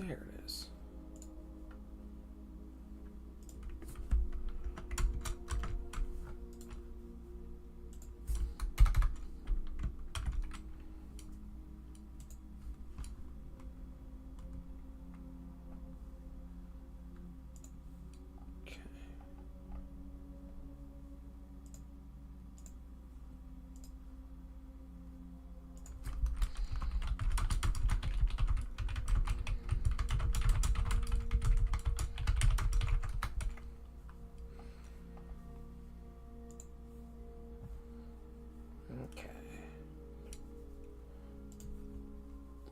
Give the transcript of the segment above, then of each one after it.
There it is. Okay.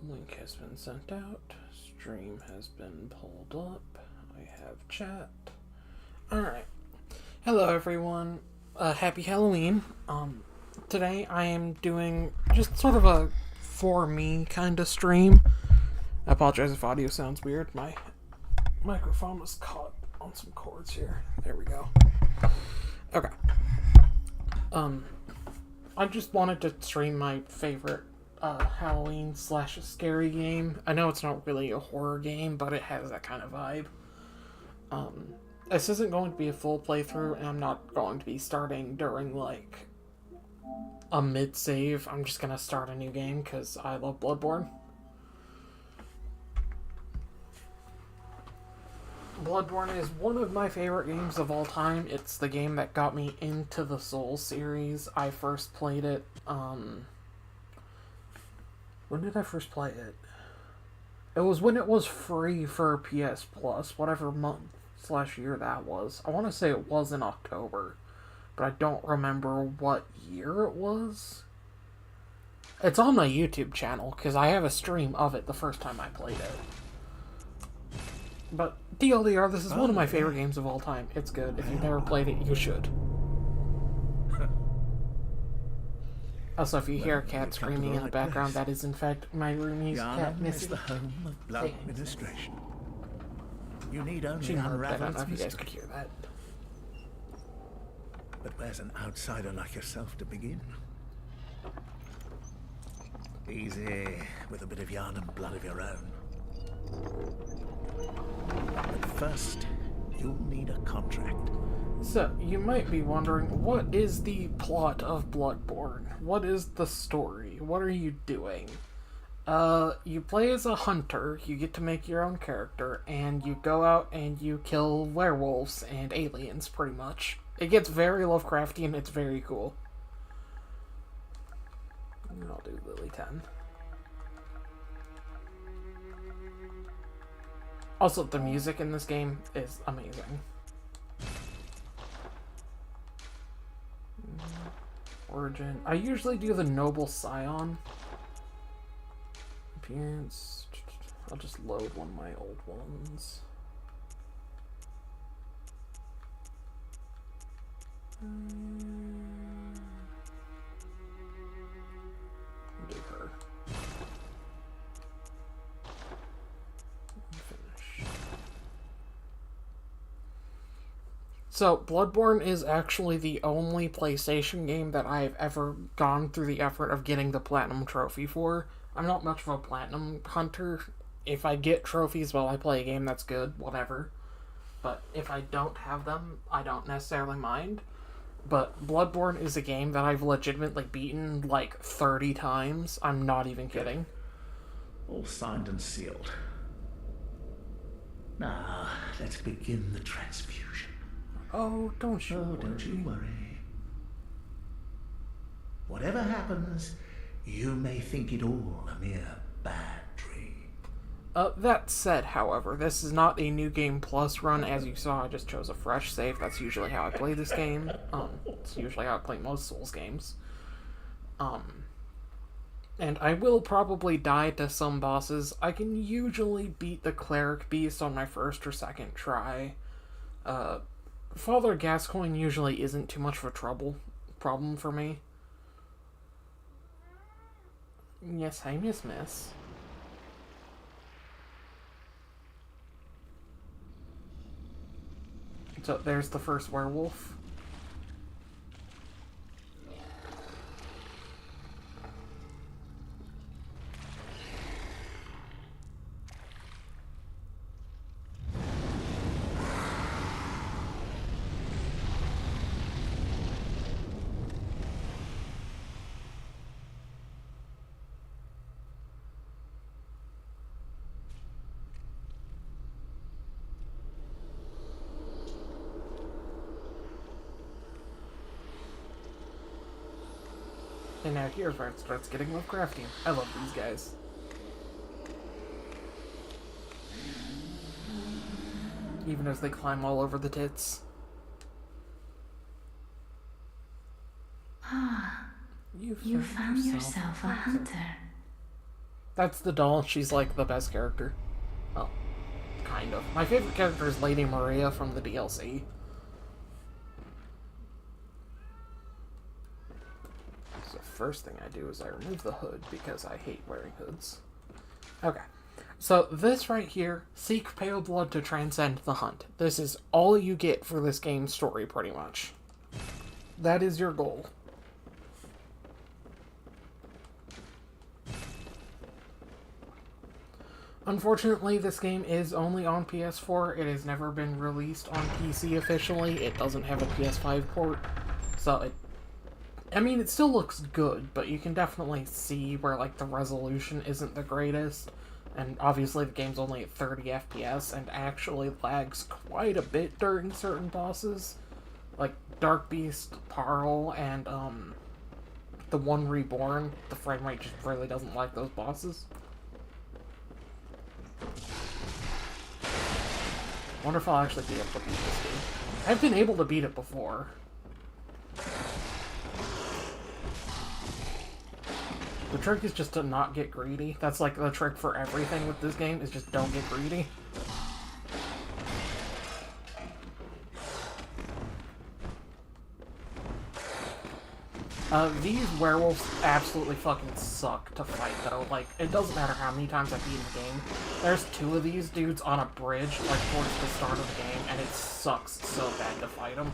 Link has been sent out. Stream has been pulled up. I have chat. Alright. Hello everyone. Happy Halloween. Today I am doing just sort of a for me kind of stream. I apologize if audio sounds weird. My microphone was caught on some cords here. There we go. Okay. I just wanted to stream my favorite Halloween / scary game. I know it's not really a horror game, but it has that kind of vibe. This isn't going to be a full playthrough, and I'm not going to be starting during, like, a mid-save. I'm just gonna start a new game, because I love Bloodborne. Bloodborne is one of my favorite games of all time. It's the game that got me into the Souls series. I first played it, when did I first play it? It was when it was free for PS Plus, whatever month / year that was. I want to say it was in October, but I don't remember what year it was. It's on my YouTube channel, because I have a stream of it the first time I played it. But TLDR, this is one of my favorite games of all time. It's good. If you've never played it, you should. Also, if you hear a cat screaming in the background, that is in fact my roomie's cat, Missy. The home of blood administration. You need only She murmured that. I unravel don't know if you its guys could mystery. hear that. But where's an outsider like yourself to begin? Easy, with a bit of yarn and blood of your own. But first, you'll need a contract. So, you might be wondering, what is the plot of Bloodborne? What is the story? What are you doing? You play as a hunter, you get to make your own character, and you go out and you kill werewolves and aliens, pretty much. It gets very Lovecraftian, it's very cool. I'll do LillyTensei. Also, the music in this game is amazing. Origin. I usually do the Noble Scion. Appearance. I'll just load one of my old ones. I'll do her. Finish. So, Bloodborne is actually the only PlayStation game that I've ever gone through the effort of getting the Platinum Trophy for. I'm not much of a Platinum hunter. If I get trophies while I play a game, that's good, whatever. But if I don't have them, I don't necessarily mind. But Bloodborne is a game that I've legitimately beaten like 30 times. I'm not even kidding. All signed and sealed. Now, let's begin the transfusion. Oh, don't you worry. Don't you worry. Whatever happens, you may think it all a mere bad dream. That said, however, this is not a New Game Plus run. As you saw, I just chose a fresh save. That's usually how I play this game. It's usually how I play most Souls games. And I will probably die to some bosses. I can usually beat the Cleric Beast on my first or second try. Father Gascoigne usually isn't too much of a problem for me. Yes, I miss. So there's the first werewolf. And now here's where it starts getting Lovecraftian. I love these guys. Even as they climb all over the tits. You found yourself a hunter. That's the doll. She's like the best character. Well, kind of. My favorite character is Lady Maria from the DLC. So first thing I do is I remove the hood because I hate wearing hoods. Okay. So this right here, seek pale blood to transcend the hunt. This is all you get for this game's story, pretty much. That is your goal. Unfortunately, this game is only on PS4. It has never been released on PC officially. It doesn't have a PS5 port. So it still looks good, but you can definitely see where, like, the resolution isn't the greatest. And obviously the game's only at 30 FPS and actually lags quite a bit during certain bosses. Like Dark Beast, Parl, and the one Reborn. The frame rate just really doesn't like those bosses. Wonder if I'll actually be able to beat this game. I've been able to beat it before. The trick is just to not get greedy. That's like the trick for everything with this game, is just don't get greedy. These werewolves absolutely fucking suck to fight, though. Like, it doesn't matter how many times I've beaten the game. There's 2 of these dudes on a bridge, like, towards the start of the game, and it sucks so bad to fight them.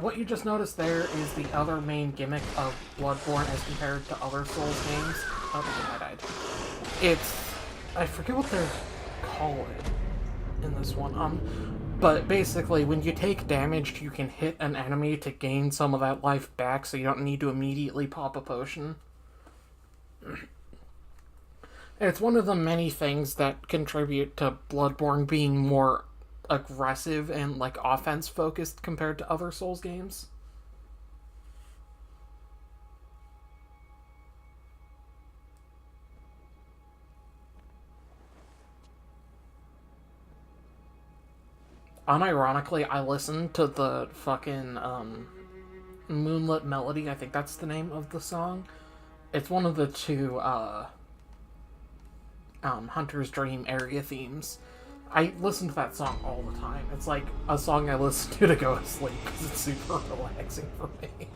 What you just noticed there is the other main gimmick of Bloodborne as compared to other Souls games. Oh, I died. I forget what they're called in this one. But basically, when you take damage, you can hit an enemy to gain some of that life back, so you don't need to immediately pop a potion. It's one of the many things that contribute to Bloodborne being more aggressive and, like, offense-focused compared to other Souls games. Unironically, I listened to the fucking, Moonlit Melody, I think that's the name of the song. It's one of the 2, Hunter's Dream area themes. I listen to that song all the time. It's like a song I listen to go to sleep, because it's super relaxing for me.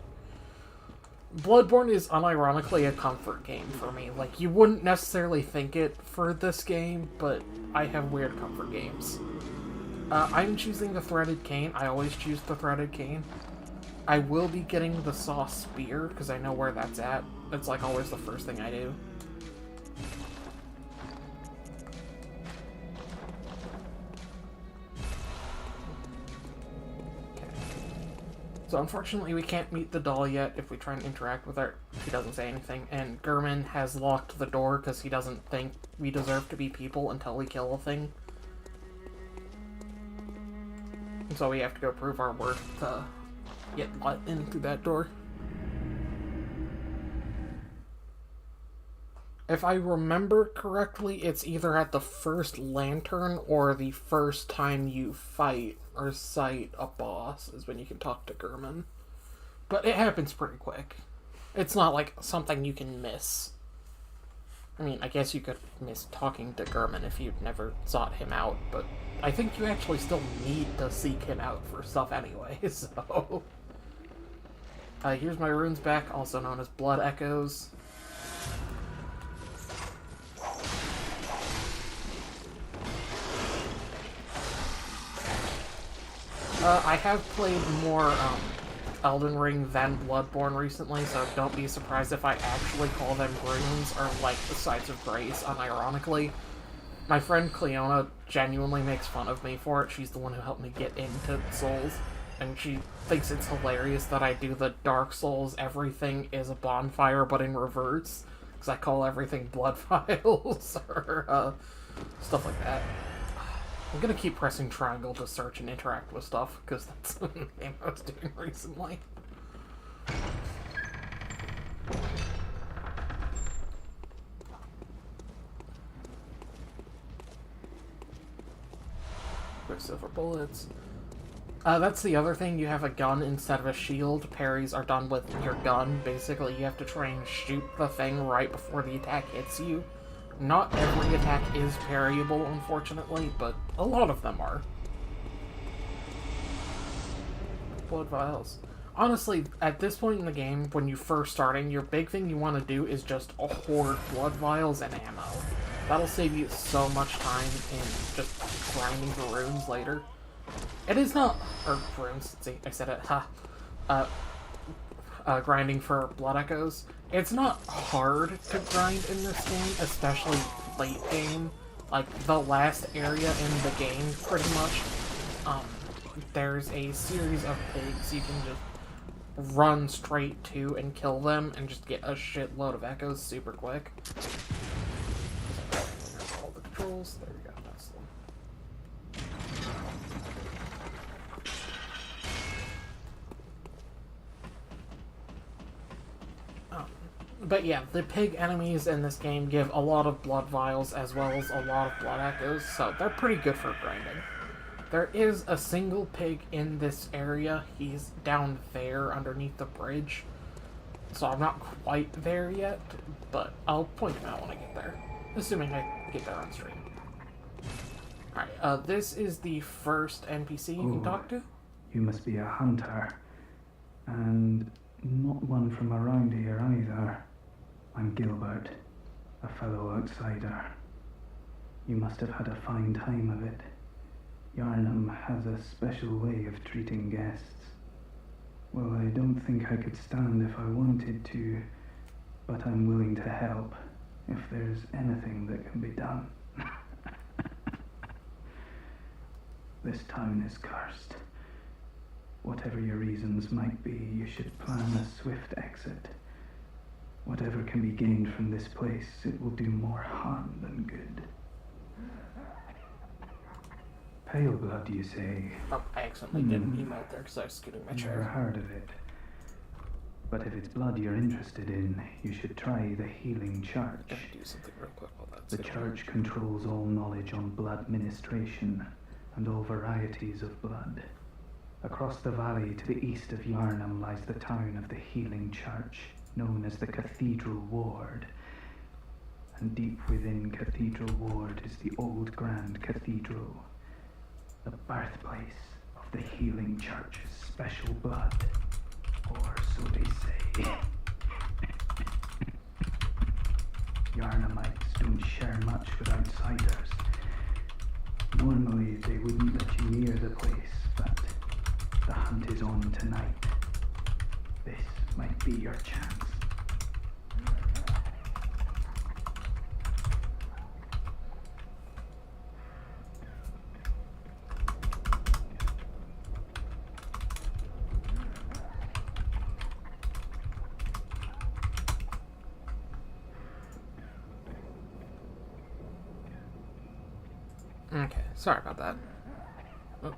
Bloodborne is unironically a comfort game for me. Like, you wouldn't necessarily think it for this game, but I have weird comfort games. I'm choosing the Threaded Cane. I always choose the Threaded Cane. I will be getting the Saw Spear, because I know where that's at. It's like always the first thing I do. Okay. So unfortunately we can't meet the doll yet. If we try and interact with her, she doesn't say anything. And Gurman has locked the door because he doesn't think we deserve to be people until we kill a thing. So we have to go prove our worth to get let in through that door. If I remember correctly, it's either at the first lantern or the first time you fight or sight a boss is when you can talk to Gurman. But it happens pretty quick. It's not like something you can miss. I mean, I guess you could miss talking to Gurman if you've never sought him out, but I think you actually still need to seek him out for stuff anyway, so... here's my runes back, also known as Blood Echoes. I have played more, Elden Ring than Bloodborne recently, so don't be surprised if I actually call them runes, or, like, the Sides of Grace, unironically. My friend Cleona genuinely makes fun of me for it. She's the one who helped me get into Souls, and she thinks it's hilarious that I do the Dark Souls everything is a bonfire, but in reverse, because I call everything blood files, or, stuff like that. I'm gonna keep pressing triangle to search and interact with stuff, because that's the game I was doing recently. Quicksilver bullets. That's the other thing. You have a gun instead of a shield. Parries are done with your gun. Basically, you have to try and shoot the thing right before the attack hits you. Not every attack is parryable, unfortunately, but a lot of them are. Blood vials. Honestly, at this point in the game, when you're first starting, your big thing you want to do is just hoard blood vials and ammo. That'll save you so much time in just grinding for runes later. It is not... or runes, see, I said it, grinding for blood echoes. It's not hard to grind in this game, especially late game. Like, the last area in the game, pretty much. There's a series of pigs you can just run straight to and kill them and just get a shitload of echoes super quick. All the controls. There we go. That's them. But yeah, the pig enemies in this game give a lot of blood vials as well as a lot of blood echoes, so they're pretty good for grinding. There is a single pig in this area. He's down there underneath the bridge. So I'm not quite there yet, but I'll point him out when I get there. Assuming I get there on stream. Alright, this is the first NPC you can talk to. You must be a hunter. And not one from around here either. I'm Gilbert, a fellow outsider. You must have had a fine time of it. Yarnum has a special way of treating guests. Well, I don't think I could stand if I wanted to, but I'm willing to help if there's anything that can be done. This town is cursed. Whatever your reasons might be, you should plan a swift exit. Whatever can be gained from this place, it will do more harm than good. Pale blood, you say? Oh, I accidentally didn't emote there because I was scooting my chair. Never heard of it. But if it's blood you're interested in, you should try the Healing Church. I'm gonna do something real quick while that's The church controls all knowledge on blood ministration and all varieties of blood. Across the valley to the east of Yarnum lies the town of the Healing Church, known as the Cathedral Ward. And deep within Cathedral Ward is the old Grand Cathedral, the birthplace of the Healing Church's special blood, or so they say. Yarnumites don't share much with outsiders. Normally they wouldn't let you near the place, but the hunt is on tonight. This might be your chance. Okay, sorry about that. Oh,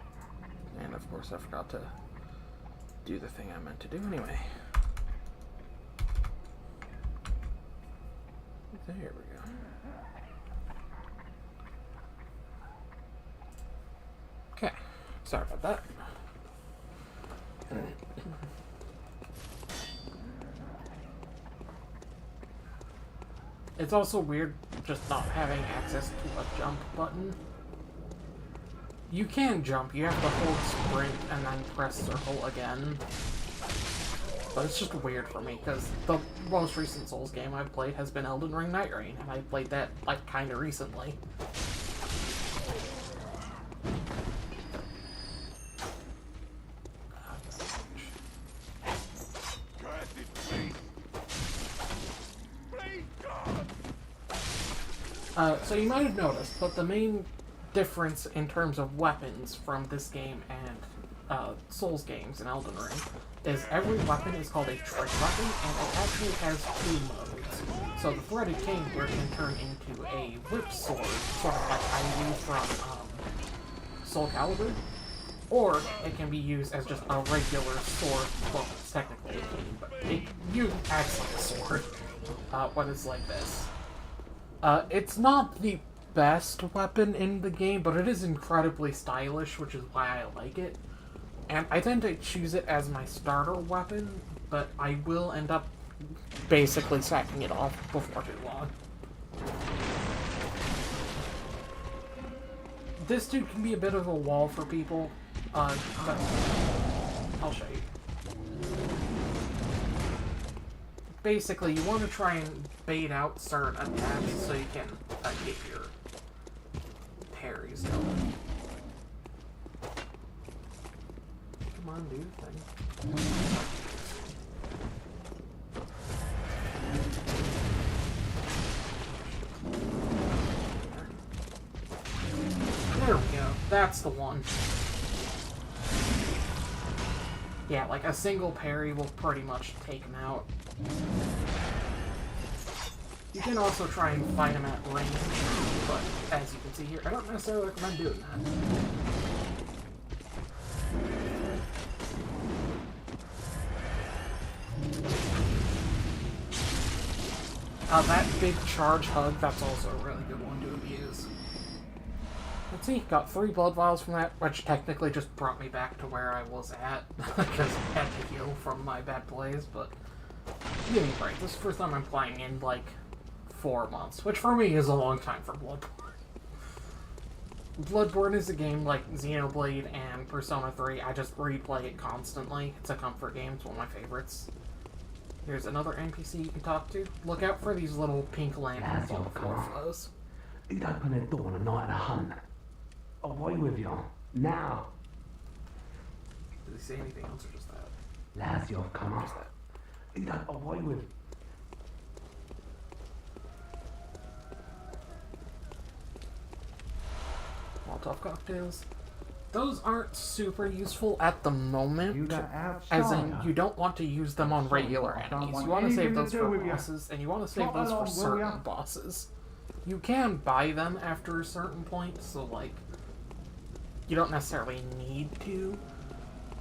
and of course I forgot to do the thing I meant to do anyway. There we go. Okay, sorry about that. It's also weird just not having access to a jump button. You can jump, you have to hold sprint and then press circle again. But it's just weird for me, because the most recent Souls game I've played has been Elden Ring Night Rain, and I played that, like, kinda recently. So you might have noticed, but the main difference in terms of weapons from this game and Souls games in Elden Ring is every weapon is called a trick weapon, and it actually has two modes. So the Threaded Kingler can turn into a whip sword, sort of like I use from Soul Calibur, or it can be used as just a regular sword. Well, it's technically a cane, but you acts like a sword when it's like this. It's not the best weapon in the game, but it is incredibly stylish, which is why I like it. And I tend to choose it as my starter weapon, but I will end up basically sacking it off before too long. This dude can be a bit of a wall for people, but I'll show you. Basically, you want to try and bait out certain attacks so you can get your parries going. Come on, do the thing. There we go. That's the one. Yeah, like a single parry will pretty much take him out. You can also try and fight him at range, but as you can see here, I don't necessarily recommend doing that. That big charge hug, that's also a really good one to abuse. Let's see, got 3 blood vials from that, which technically just brought me back to where I was at, because I had to heal from my bad plays, but give me a break. This is the first time I'm playing in, like, 4 months, which for me is a long time for Bloodborne. Bloodborne is a game like Xenoblade and Persona 3. I just replay it constantly. It's a comfort game. It's one of my favorites. Here's another NPC you can talk to. Look out for these little pink lanterns on the floor flows. He'd open the door on a night of the hunt. Away with you. Now. Did he say anything else or just that? Lazio, come on. Just that. He'd away with. Molotov cocktails. Those aren't super useful at the moment, You got as in outside. you don't want to use them on regular enemies. You want to save those for bosses, and you want to save those for certain bosses. You can buy them after a certain point, so like, you don't necessarily need to,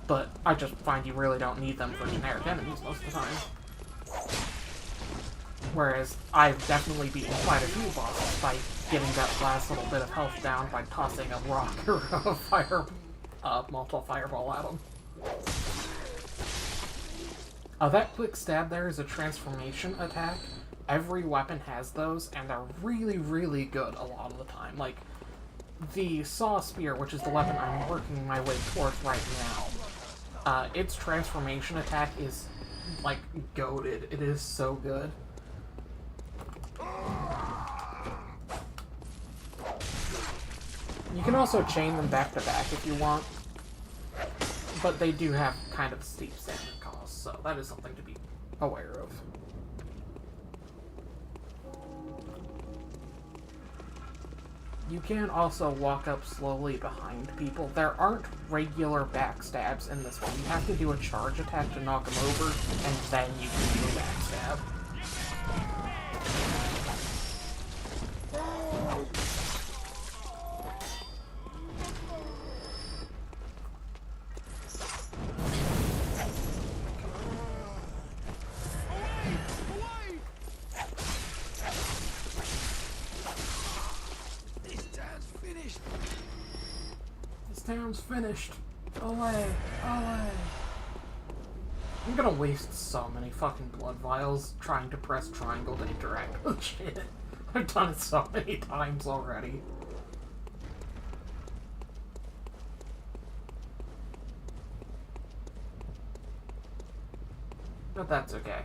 but I just find you really don't need them for generic enemies most of the time. Whereas I've definitely beaten quite a few bosses by getting that last little bit of health down by tossing a rock or a Molotov fireball at them. That quick stab there is a transformation attack. Every weapon has those, and they're really, really good a lot of the time. Like, the Saw Spear, which is the weapon I'm working my way towards right now, its transformation attack is, like, goated. It is so good. You can also chain them back to back if you want, but they do have kind of steep stamina costs, so that is something to be aware of. You can also walk up slowly behind people. There aren't regular backstabs in this one. You have to do a charge attack to knock them over, and then you can do a backstab. Town's finished. Away, away. I'm gonna waste so many fucking blood vials trying to press triangle to interact with shit. I've done it so many times already. But that's okay.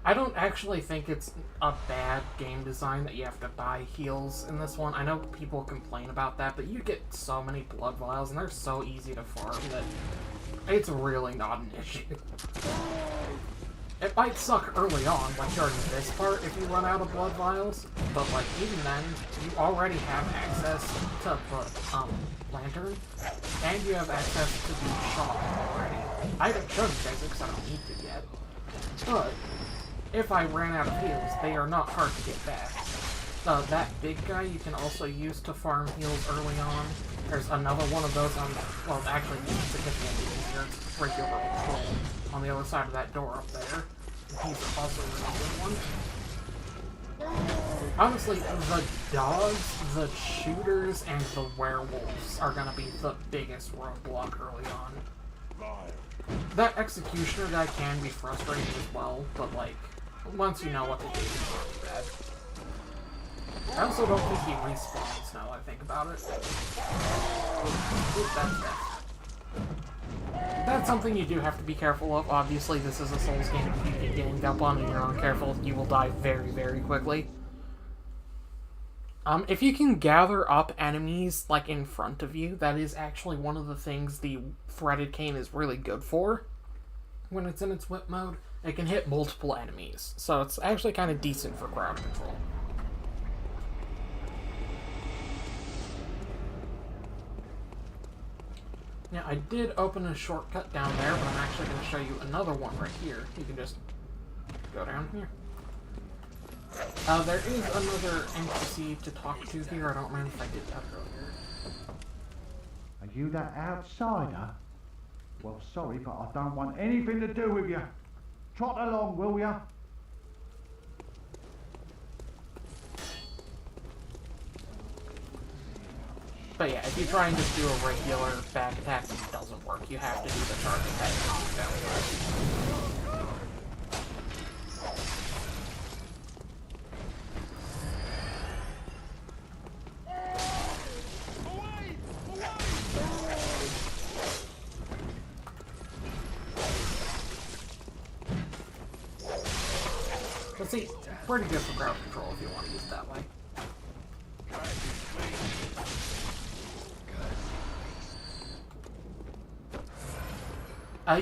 I don't actually think it's a bad game design that you have to buy heals in this one. I know people complain about that, but you get so many blood vials, and they're so easy to farm that it's really not an issue. It might suck early on, like during this part, if you run out of blood vials, but like even then, you already have access to the lantern, and you have access to the shop already. I haven't shown you guys it because I don't need to yet, but if I ran out of heals, they are not hard to get back. That big guy you can also use to farm heals early on. There's another one of those on the, well, actually, it's significantly easier. It's regular control on the other side of that door up there. He's also a really good one. Honestly, the dogs, the shooters, and the werewolves are gonna be the biggest roadblock early on. That executioner guy can be frustrating as well, but like, once you know what to do, it's not too bad. I also don't think he respawns now that I think about it. That's something you do have to be careful of. Obviously, this is a Souls game. If you get ganged up on and you're not careful, you will die very, very quickly. If you can gather up enemies, like, in front of you, that is actually one of the things the threaded cane is really good for. When it's in its whip mode, it can hit multiple enemies. So it's actually kind of decent for crowd control. Now, I did open a shortcut down there, but I'm actually going to show you another one right here. You can just go down here. There is another NPC to talk to here. I don't remember if I did that earlier. Are you that outsider? Well, sorry, but I don't want anything to do with you. Trot along, will ya? But yeah, if you try and just do a regular back attack, it doesn't work. You have to do the charge attack. But see, pretty good for crowd control if you want to use it that way.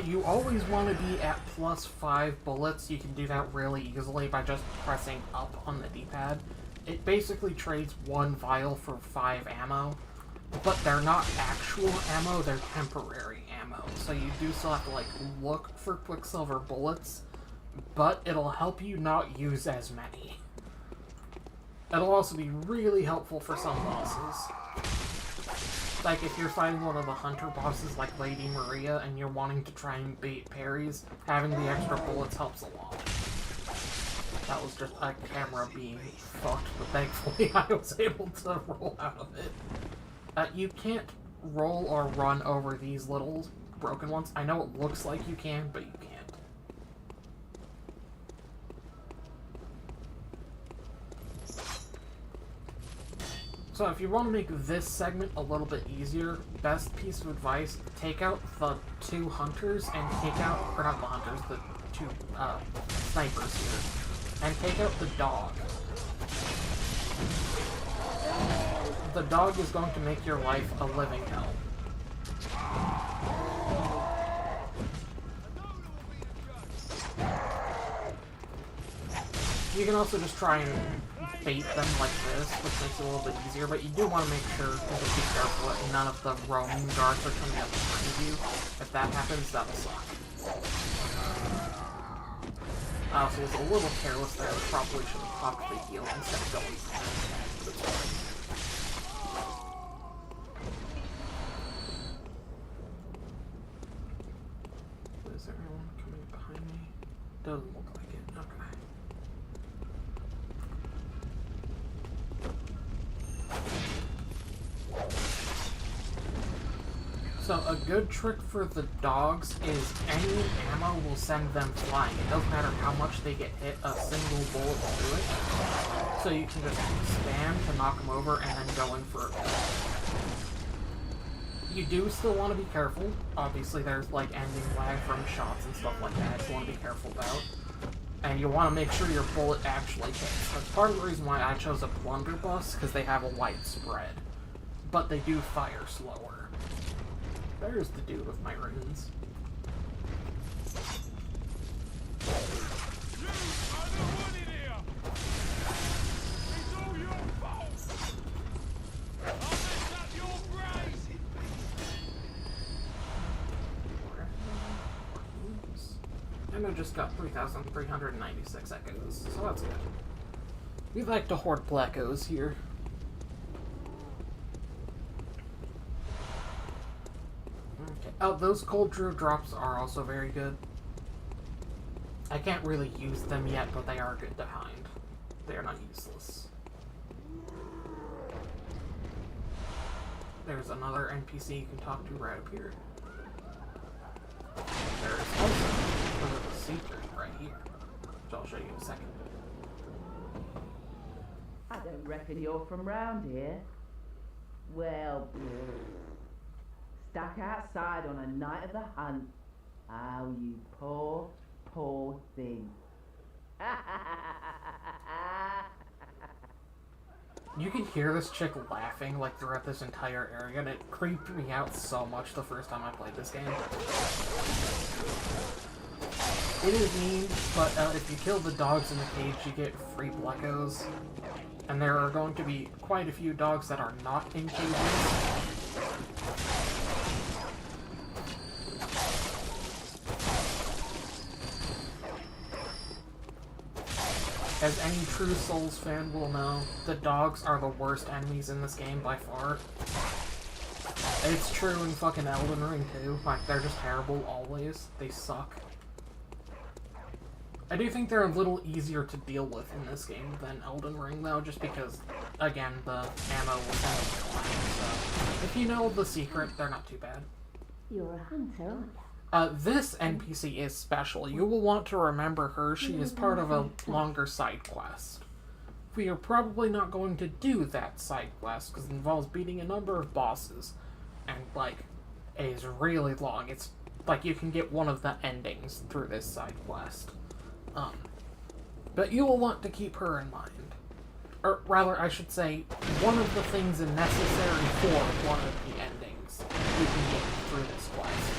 You always want to be at +5 bullets. You can do that really easily by just pressing up on the D-pad. It basically trades 1 vial for 5 ammo, but they're not actual ammo, they're temporary ammo. So you do still have to, like, look for Quicksilver bullets, but it'll help you not use as many. It'll also be really helpful for some bosses. Like, if you're fighting one of the hunter bosses like Lady Maria and you're wanting to try and bait parries, having the extra bullets helps a lot. That was just a camera being fucked, but thankfully I was able to roll out of it. You can't roll or run over these little broken ones. I know it looks like you can, but you can't. So if you want to make this segment a little bit easier, best piece of advice, take out the 2 hunters and take out, or not the hunters, the 2 snipers here, and take out the dog. The dog is going to make your life a living hell. You can also just try and bait them like this, which makes it a little bit easier, but you do want to make sure to be careful that none of the roaming guards are coming up in front of you. If that happens, that'll suck. I also was a little careless there. I probably should have popped the heal instead of going for that. Is there anyone coming behind me? Doesn't look like it. Okay. So a good trick for the dogs is any ammo will send them flying. It doesn't matter how much they get hit, a single bullet will do it. So you can just spam to knock them over and then go in for a kill. You do still want to be careful. Obviously there's like ending lag from shots and stuff like that you want to be careful about. And you want to make sure your bullet actually hits. That's part of the reason why I chose a blunderbuss, because they have a wide spread. But they do fire slower. There's the dude with my runes. And I just got 3,396 echoes, so that's good. We like to hoard blackos here. Okay. Oh, those cold drew drops are also very good. I can't really use them yet, but they are good to find. They are not useless. There's another NPC you can talk to right up here. There's also a little secret right here, which I'll show you in a second. I don't reckon you're from round here. Well, stuck outside on a night of the hunt. Oh, you poor, poor thing. You can hear this chick laughing like throughout this entire area, and it creeped me out so much the first time I played this game. It is mean, but if you kill the dogs in the cage, you get free Bleckos. And there are going to be quite a few dogs that are not in cages. As any true Souls fan will know, the dogs are the worst enemies in this game by far. It's true in fucking Elden Ring too. Like, they're just terrible always. They suck. I do think they're a little easier to deal with in this game than Elden Ring, though, just because, again, the ammo was kind of flying, so if you know the secret, they're not too bad. You're a hunter, aren't you? This NPC is special. You will want to remember her. She is part of a longer side quest. We are probably not going to do that side quest, because it involves beating a number of bosses, and, like, it is really long. It's, like, you can get one of the endings through this side quest. But you will want to keep her in mind. Or rather, I should say, one of the things necessary for one of the endings you can get through this quest.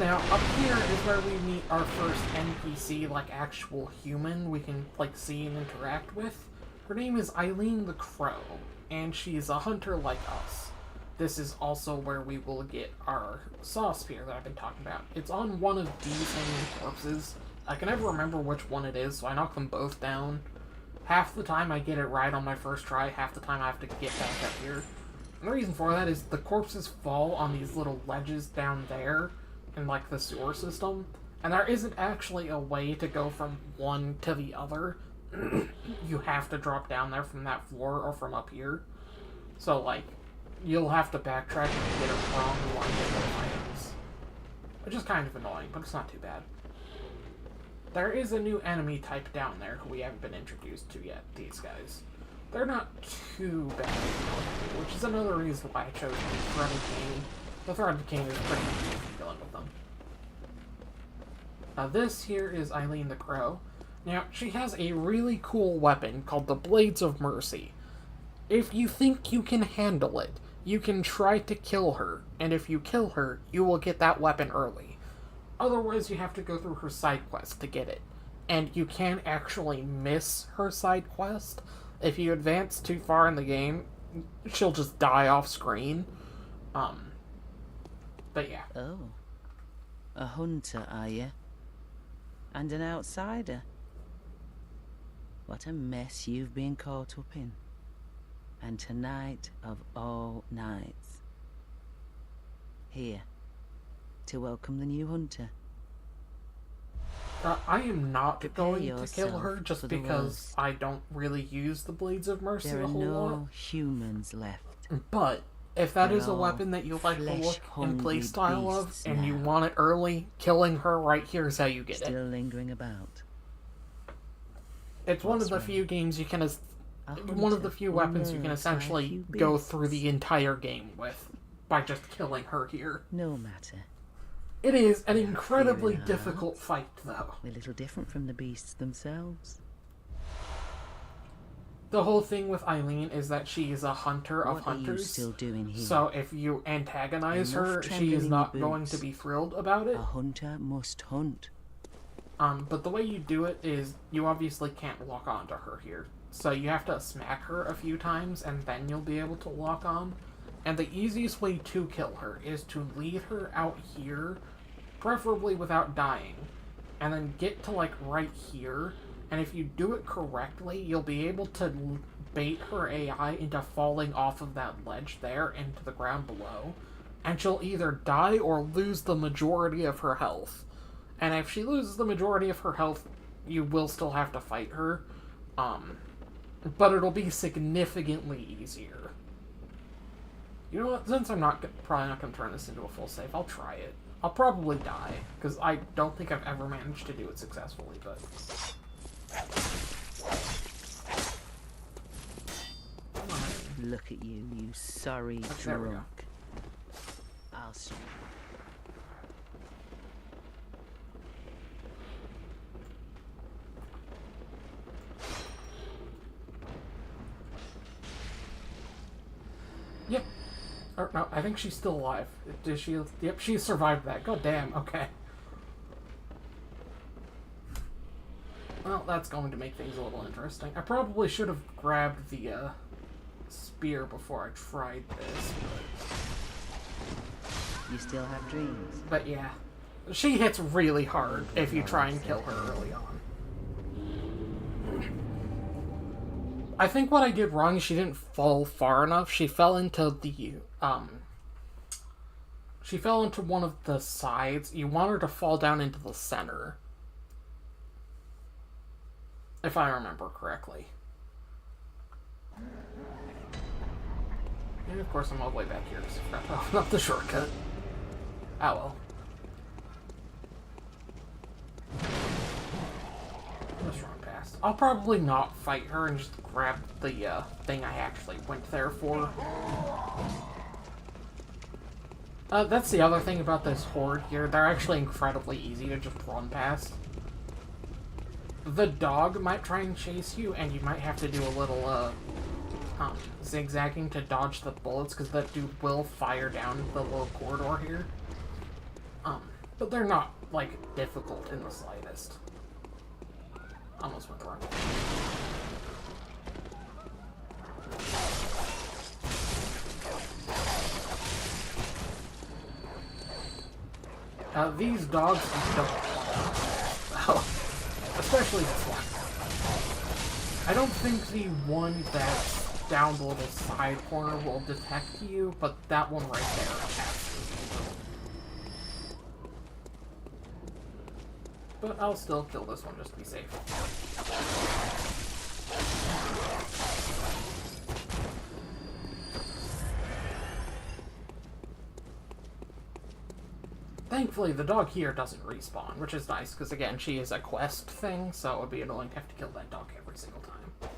Now, up here is where we meet our first NPC, like actual human we can, like, see and interact with. Her name is Eileen the Crow, and she's a hunter like us. This is also where we will get our saw spear that I've been talking about. It's on one of these hanging corpses. I can never remember which one it is, so I knock them both down. Half the time I get it right on my first try, half the time I have to get back up here. And the reason for that is the corpses fall on these little ledges down there in, like, the sewer system, and there isn't actually a way to go from one to the other. You have to drop down there from that floor or from up here. So, like, you'll have to backtrack if you get it wrong and want to get those items. Which is kind of annoying, but it's not too bad. There is a new enemy type down there who we haven't been introduced to yet, these guys. They're not too bad, which is another reason why I chose the Threaded Cane. The Threaded Cane is pretty easy for dealing with them. This here is Eileen the Crow. Now, she has a really cool weapon called the Blades of Mercy. If you think you can handle it, you can try to kill her, and if you kill her, you will get that weapon early. Otherwise, you have to go through her side quest to get it. And you can actually miss her side quest. If you advance too far in the game, she'll just die off screen. But yeah. Oh. A hunter, are you? And an outsider? What a mess you've been caught up in. And tonight of all nights. Here. To welcome the new hunter. I am not going to kill yourself her just for the because worst. I don't really use the Blades of Mercy There a are whole no lot. humans left. But if that They're is a all weapon that you like the look and flesh-hungry playstyle of, beasts and you now. want it early, killing her right here is how you get Still it. lingering about. It's one of the What's few games you can... A one of the hunter few will weapons you can learn by a essentially few go beasts. through the entire game with by just killing her here. No matter. It is an They have incredibly feeling difficult fight, though. A little different from the beasts themselves. The whole thing with Eileen is that she is a hunter of What are you hunters. still doing here? So if you antagonize Enough her, trembling she is in not your going to boots. be thrilled about it. A hunter must hunt. But the way you do it is you obviously can't lock onto her here. So you have to smack her a few times and then you'll be able to lock on. And the easiest way to kill her is to lead her out here, preferably without dying, and then get to, like, right here. And if you do it correctly, you'll be able to bait her AI into falling off of that ledge there into the ground below. And she'll either die or lose the majority of her health. And if she loses the majority of her health, you will still have to fight her. but it'll be significantly easier. You know what? Since I'm probably not going to turn this into a full save, I'll try it. I'll probably die, because I don't think I've ever managed to do it successfully, but... Look at you, you sorry drunk. I'll show you. Yep. Or, no, I think she's still alive. Did she? Yep, she survived that. God damn, okay. Well, that's going to make things a little interesting. I probably should have grabbed the, spear before I tried this, You still have dreams? but yeah. She hits really hard if you try and kill her early on. I think what I did wrong is she didn't fall far enough. She fell into the, she fell into one of the sides. You want her to fall down into the center. If I remember correctly. And of course I'm all the way back here because I forgot to open up the shortcut. Ah well. Just run past. I'll probably not fight her and just grab the thing I actually went there for. That's the other thing about this horde here. They're actually incredibly easy to just run past. The dog might try and chase you, and you might have to do a little, zigzagging to dodge the bullets, because that dude will fire down the little corridor here. But they're not, like, difficult in the slightest. Almost went wrong. These dogs don't. Oh. Especially this one. I don't think the one that's down the little side corner will detect you, but that one right there absolutely will. But I'll still kill this one just to be safe. Thankfully, the dog here doesn't respawn, which is nice, because again, she is a quest thing, so it would be annoying to have to kill that dog every single time.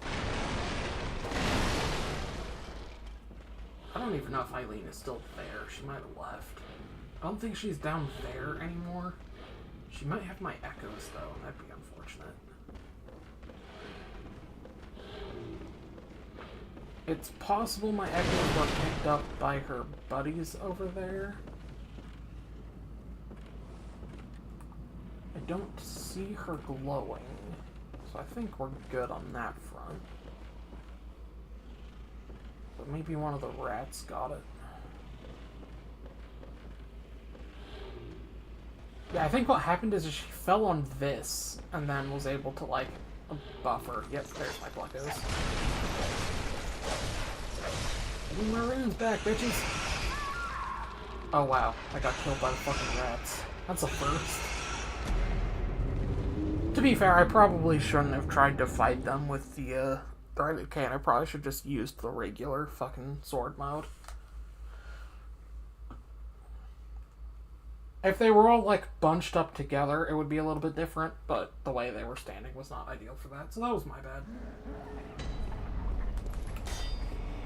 I don't even know if Eileen is still there. She might have left. I don't think she's down there anymore. She might have my echoes, though. That'd be unfortunate. It's possible my echoes were picked up by her buddies over there. I don't see her glowing, so I think we're good on that front. But maybe one of the rats got it. Yeah, I think what happened is she fell on this, and then was able to, like, buffer. Yep, there's my Pluckos. My rune's back, bitches! Oh wow, I got killed by the fucking rats. That's a first. To be fair, I probably shouldn't have tried to fight them with the threaded cane. I probably should have just used the regular fucking sword mode. If they were all, like, bunched up together, it would be a little bit different, but the way they were standing was not ideal for that, so that was my bad.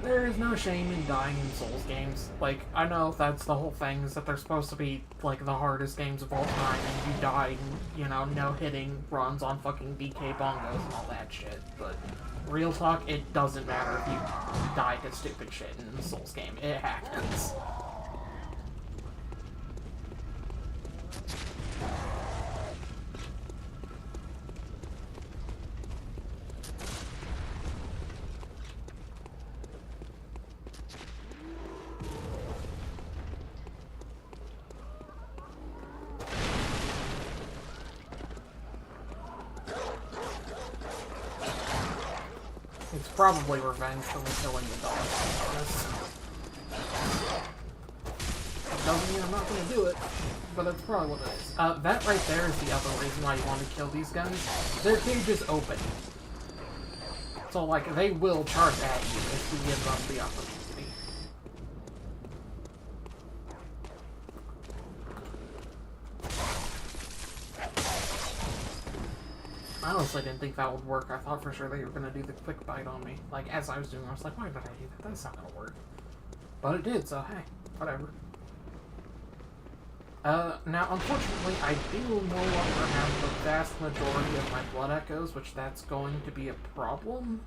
There is no shame in dying in Souls games. Like, I know that's the whole thing, is that they're supposed to be, like, the hardest games of all time, and you die, you know, no-hitting runs on fucking DK bongos and all that shit, but real talk, it doesn't matter if you die to stupid shit in a Souls game. It happens. It's probably revenge for me killing the dog, to be honest. It doesn't mean I'm not going to do it, but that's probably what it is. That right there is the other reason why you want to kill these guys. Their cage is open. So So, like, they will charge at you if you give them the opportunity. I honestly didn't think that would work. I thought for sure they were going to do the quick bite on me. Like, as I was doing, I was like, why did I do that? That's not going to work. But it did, so hey, whatever. Now, unfortunately, I do no longer have the vast majority of my blood echoes, which that's going to be a problem.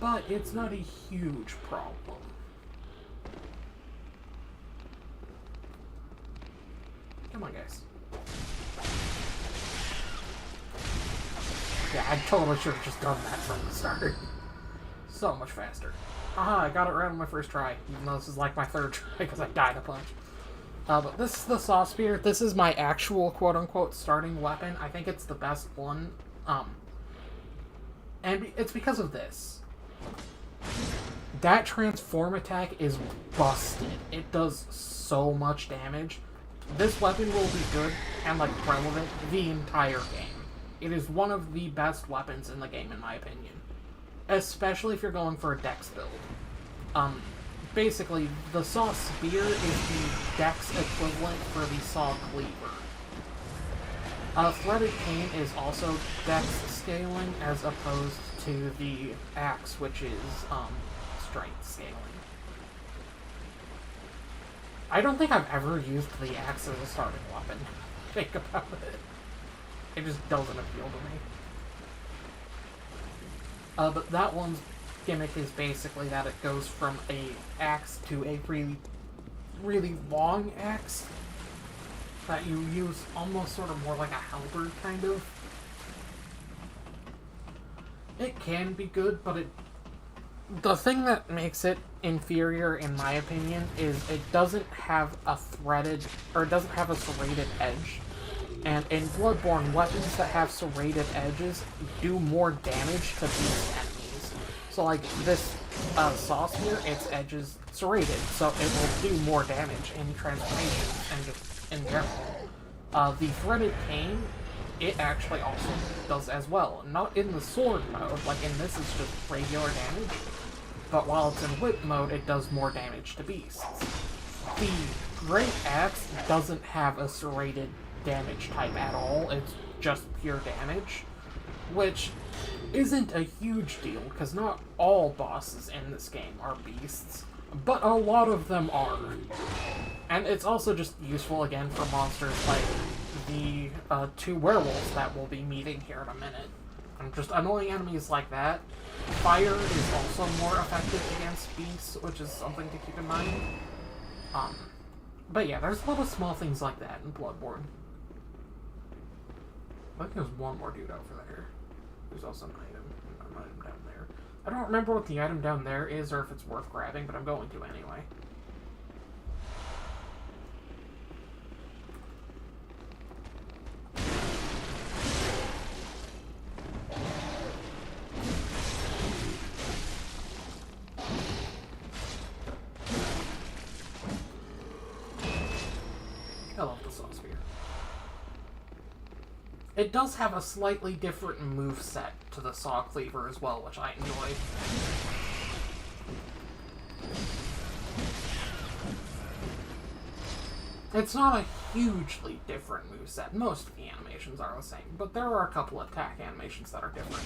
But it's not a huge problem. Come on, guys. Yeah, I totally should have just done that from the start. So much faster. Aha, I got it right on my first try, even though this is like my third try because I died a bunch. But this is the Saw Spear. This is my actual quote-unquote starting weapon. I think it's the best one. And it's because of this. That transform attack is busted. It does so much damage. This weapon will be good and, like, relevant the entire game. It is one of the best weapons in the game, in my opinion. Especially if you're going for a dex build. Basically, the Saw Spear is the dex equivalent for the Saw Cleaver. Threaded Cane is also dex scaling as opposed to the axe, which is strength scaling. I don't think I've ever used the axe as a starting weapon. Think about it. It just doesn't appeal to me. But that one's gimmick is basically that it goes from a axe to a really, really long axe that you use almost sort of more like a halberd, kind of. It can be good, but the thing that makes it inferior, in my opinion, is it doesn't have a threaded, or it doesn't have a serrated edge. And in Bloodborne, weapons that have serrated edges do more damage to beast enemies. So, like, this Saw Spear, its edge is serrated, so it will do more damage in transformations and just in general. The Threaded Cane, it actually also does as well. Not in the sword mode, like in this it's just regular damage, but while it's in whip mode, it does more damage to beasts. The Great Axe doesn't have a serrated damage type at all, it's just pure damage, which isn't a huge deal, because not all bosses in this game are beasts, but a lot of them are. And it's also just useful, again, for monsters like the two werewolves that we'll be meeting here in a minute. And just annoying enemies like that. Fire is also more effective against beasts, which is something to keep in mind. But yeah, there's a lot of small things like that in Bloodborne. I think there's one more dude over there. There's also an item down there. I don't remember what the item down there is or if it's worth grabbing, but I'm going to anyway. I love the Saw Spear. It does have a slightly different moveset to the Saw Cleaver as well, which I enjoy. It's not a hugely different moveset. Most of the animations are the same, but there are a couple attack animations that are different.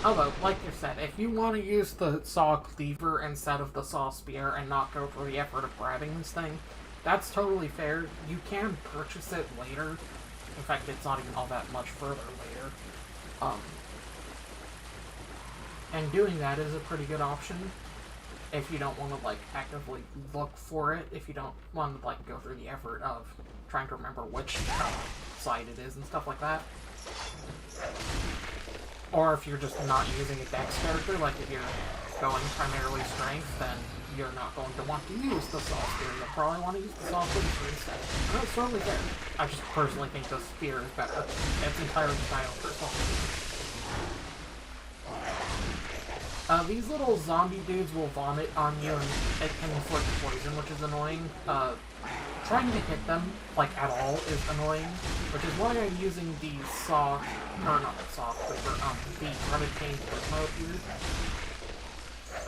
Although, like you said, if you want to use the Saw Cleaver instead of the Saw Spear and not go through the effort of grabbing this thing, that's totally fair. You can purchase it later. In fact, it's not even all that much further later. And doing that is a pretty good option if you don't want to, like, actively look for it, if you don't want to, like, go through the effort of trying to remember which side it is and stuff like that. Or if you're just not using a dex character, like if you're going primarily strength, then you're not going to want to use the Saw Spear. You'll probably want to use the Saw Cleaver instead. And that's totally fair. I just personally think the Spear is better. It's entirely my own personal opinion. These little zombie dudes will vomit on you and it can inflict poison, which is annoying. trying to hit them, like, at all is annoying, which is why I'm using the the threaded chain flip mode here.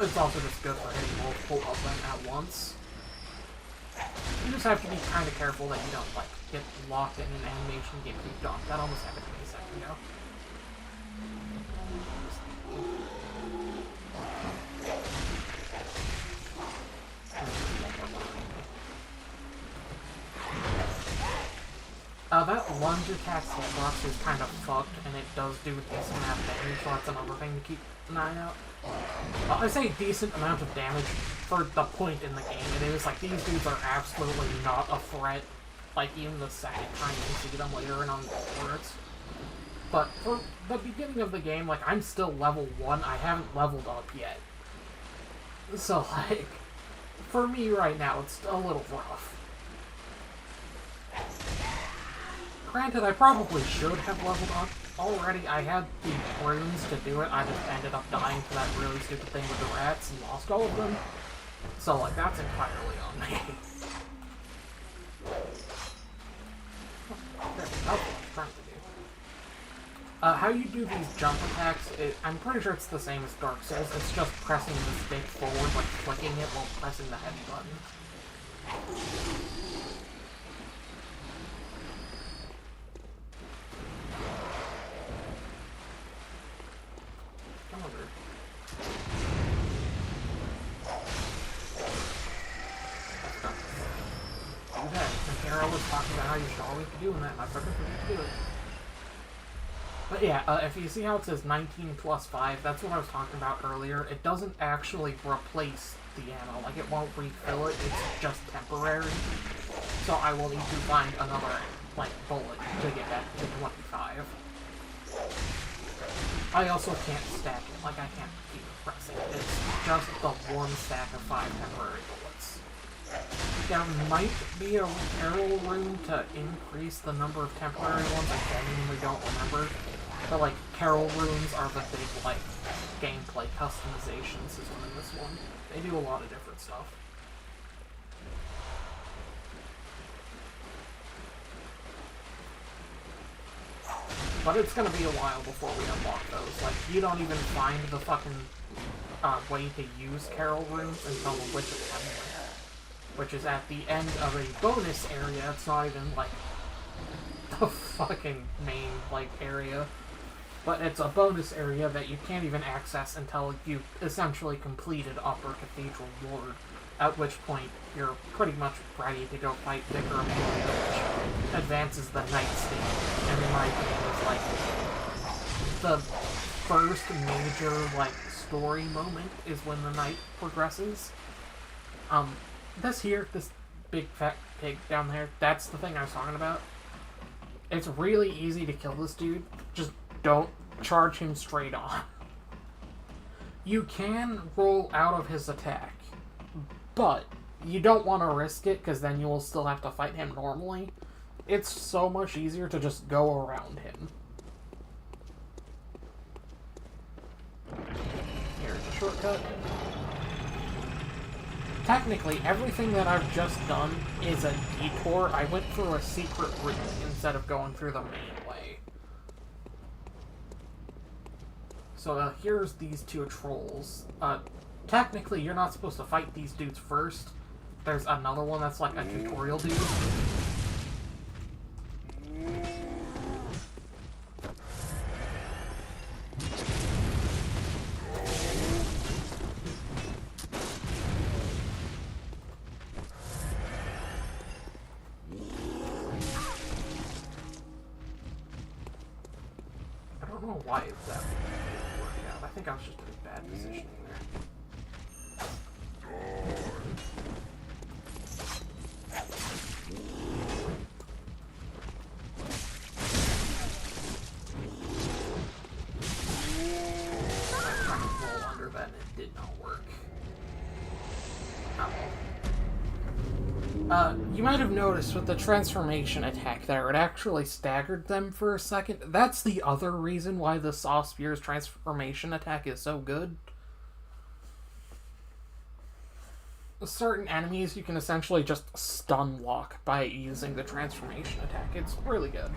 It's also just good for hitting multiple of them at once. You just have to be kind of careful that you don't, like, get locked in an animation and get creeped off. That almost happened to me a second ago. That lunge attack's hitbox is kind of fucked, and it does do a decent amount of damage, so that's another thing to keep an eye out. I say decent amount of damage for the point in the game. It is like, these dudes are absolutely not a threat, like, even the second time you see them later and on boards. But for the beginning of the game, like, I'm still level 1, I haven't leveled up yet. So, like, for me right now, it's a little rough. Granted, I probably should have leveled up already. I had the runes to do it, I just ended up dying to that really stupid thing with the rats and lost all of them. So, like, that's entirely on me. That's what I'm trying to do. How you do these jump attacks, I'm pretty sure it's the same as Dark Souls. It's just pressing the stick forward, like flicking it while pressing the heavy button. Come over. Okay, and Carol was talking about how you should always be doing that, and I fucking forget to do it. But yeah, if you see how it says 19 plus 5, that's what I was talking about earlier. It doesn't actually replace the ammo, like it won't refill it, it's just temporary. So I will need to find another, like, bullet to get back to 25. I also can't stack it, like I can't keep pressing it. It's just the one stack of 5 temporary bullets. There might be a Carol rune to increase the number of temporary ones, I genuinely don't remember. But, like, Carol runes are the big, like, gameplay customization system in this one. They do a lot of different stuff. But it's gonna be a while before we unlock those. Like, you don't even find the fucking way to use Carol runes until the Witch of Heaven, which is at the end of a bonus area. It's not even, like, the fucking main, like, area. But it's a bonus area that you can't even access until you've essentially completed Upper Cathedral Ward, at which point you're pretty much ready to go fight Vicar Amelia, which advances the night state, and in my opinion is, like, the first major, like, story moment is when the night progresses. This big fat pig down there, that's the thing I was talking about. It's really easy to kill this dude, just don't charge him straight on. You can roll out of his attack, but you don't want to risk it because then you will still have to fight him normally. It's so much easier to just go around him. Here's a shortcut. Technically, everything that I've just done is a detour. I went through a secret route instead of going through the main way. So here's these two trolls. Technically, you're not supposed to fight these dudes first. There's another one that's like a tutorial dude. I don't know why that didn't work out. I think I was just in bad positioning there. That and it did not work. You might have noticed with the transformation attack there, it actually staggered them for a second. That's the other reason why the Saw Spear's transformation attack is so good. certain enemies you can essentially just stun lock by using the transformation attack. It's really good.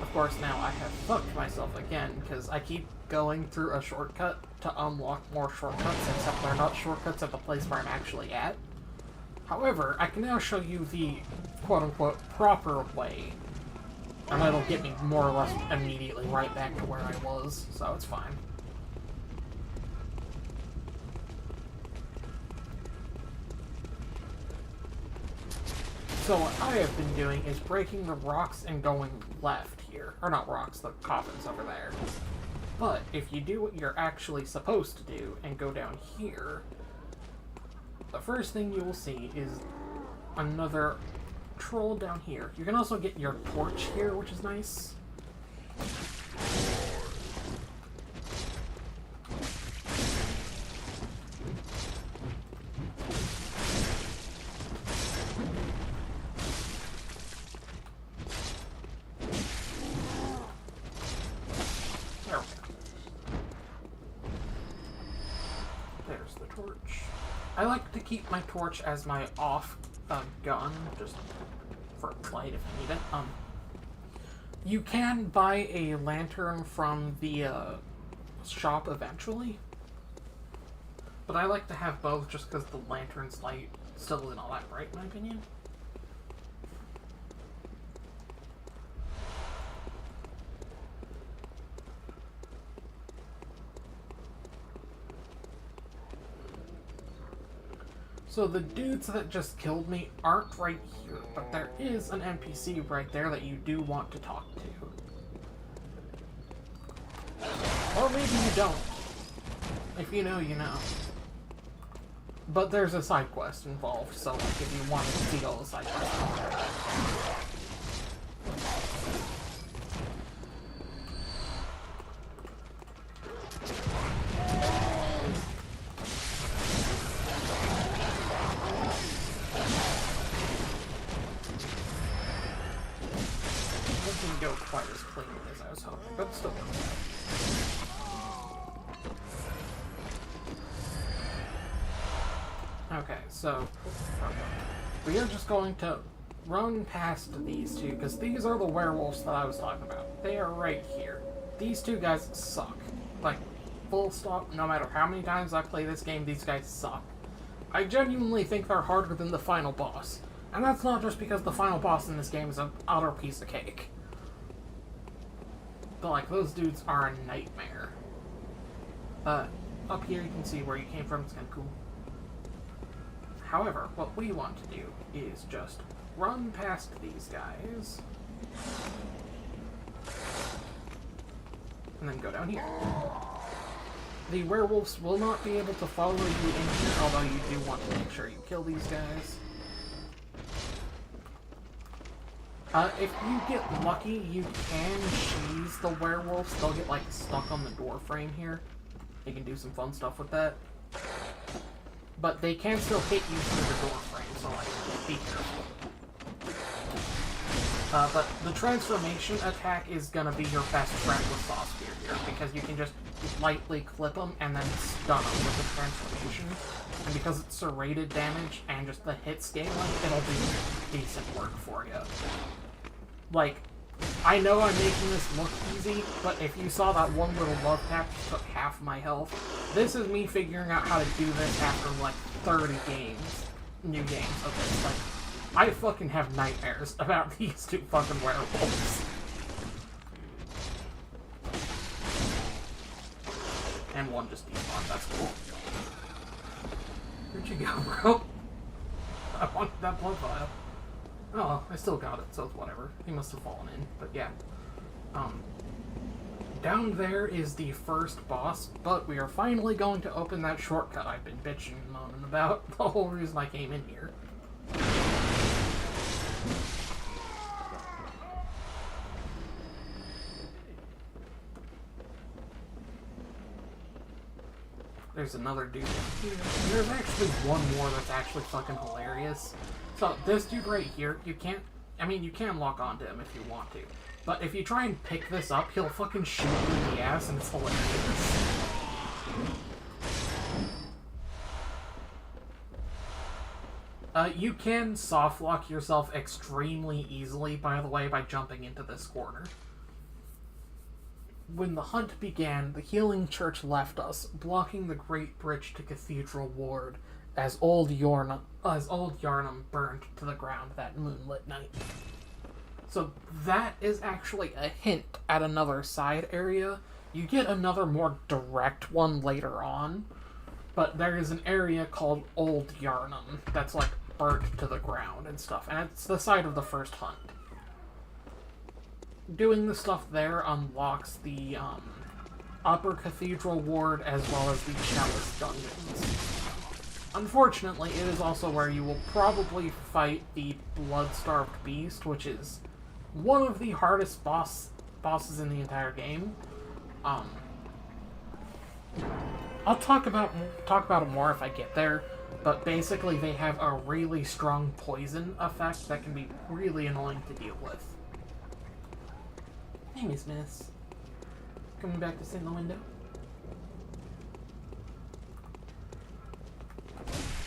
Of course, now I have fucked myself again, because I keep going through a shortcut to unlock more shortcuts, except they're not shortcuts at the place where I'm actually at. However, I can now show you the quote-unquote proper way, and that'll get me more or less immediately right back to where I was, so it's fine. So what I have been doing is breaking the rocks and going left here. Or not rocks, the coffins over there. But if you do what you're actually supposed to do and go down here, the first thing you will see is another troll down here. You can also get your torch here, which is nice. I like to keep my torch as my off gun, just for light if I need it. You can buy a lantern from the shop eventually, but I like to have both just because the lantern's light still isn't all that bright in my opinion. So the dudes that just killed me aren't right here, but there is an NPC right there that you do want to talk to. Or maybe you don't. If you know, you know. But there's a side quest involved, so like if you want to see all the side quests. Didn't go quite as cleanly as I was hoping, but still good. Okay, so we are just going to run past these two, because these are the werewolves that I was talking about. They are right here. These two guys suck. Like, full stop, no matter how many times I play this game, these guys suck. I genuinely think they're harder than the final boss. And that's not just because the final boss in this game is an utter piece of cake. But, like, those dudes are a nightmare. Up here you can see where you came from, it's kind of cool. However, what we want to do is just run past these guys. And then go down here. The werewolves will not be able to follow you in here, although you do want to make sure you kill these guys. If you get lucky, you can cheese the werewolves. They'll get, like, stuck on the door frame here. You can do some fun stuff with that. But they can still hit you through the door frame, so, like, be careful. But the transformation attack is gonna be your best friend with Sauce Spear here, because you can just lightly clip them and then stun them with the transformation. And because it's serrated damage and just the hit scaling, it'll do decent work for you. Like, I know I'm making this look easy, but if you saw that one little love tap that took half my health, this is me figuring out how to do this after, like, 30 games. New games of this. Like, I fucking have nightmares about these two fucking werewolves. And one just despawned, that's cool. Where'd you go, bro? I wanted that blood vial. Oh, well, I still got it, so it's whatever. He must have fallen in, but yeah. Down there is the first boss, but we are finally going to open that shortcut I've been bitching and moaning about. The whole reason I came in here. There's another dude down here. And there's actually one more that's actually fucking hilarious. So, this dude right here, you can't... I mean, you can lock onto him if you want to. But if you try and pick this up, he'll fucking shoot you in the ass, and it's hilarious. You can soft lock yourself extremely easily, by the way, by jumping into this corner. When the hunt began, the Healing Church left us, blocking the Great Bridge to Cathedral Ward as old Yarnum burned to the ground that moonlit night. So that is actually a hint at another side area. You get another more direct one later on, but there is an area called Old Yarnum that's like burnt to the ground and stuff, and it's the site of the first hunt. Doing the stuff there unlocks the Upper Cathedral Ward as well as the Chalice Dungeons. Unfortunately, it is also where you will probably fight the Blood-Starved Beast, which is one of the hardest bosses in the entire game. I'll talk about it more if I get there, but basically they have a really strong poison effect that can be really annoying to deal with. Hey, Miss Miss. Coming back to sit in the window?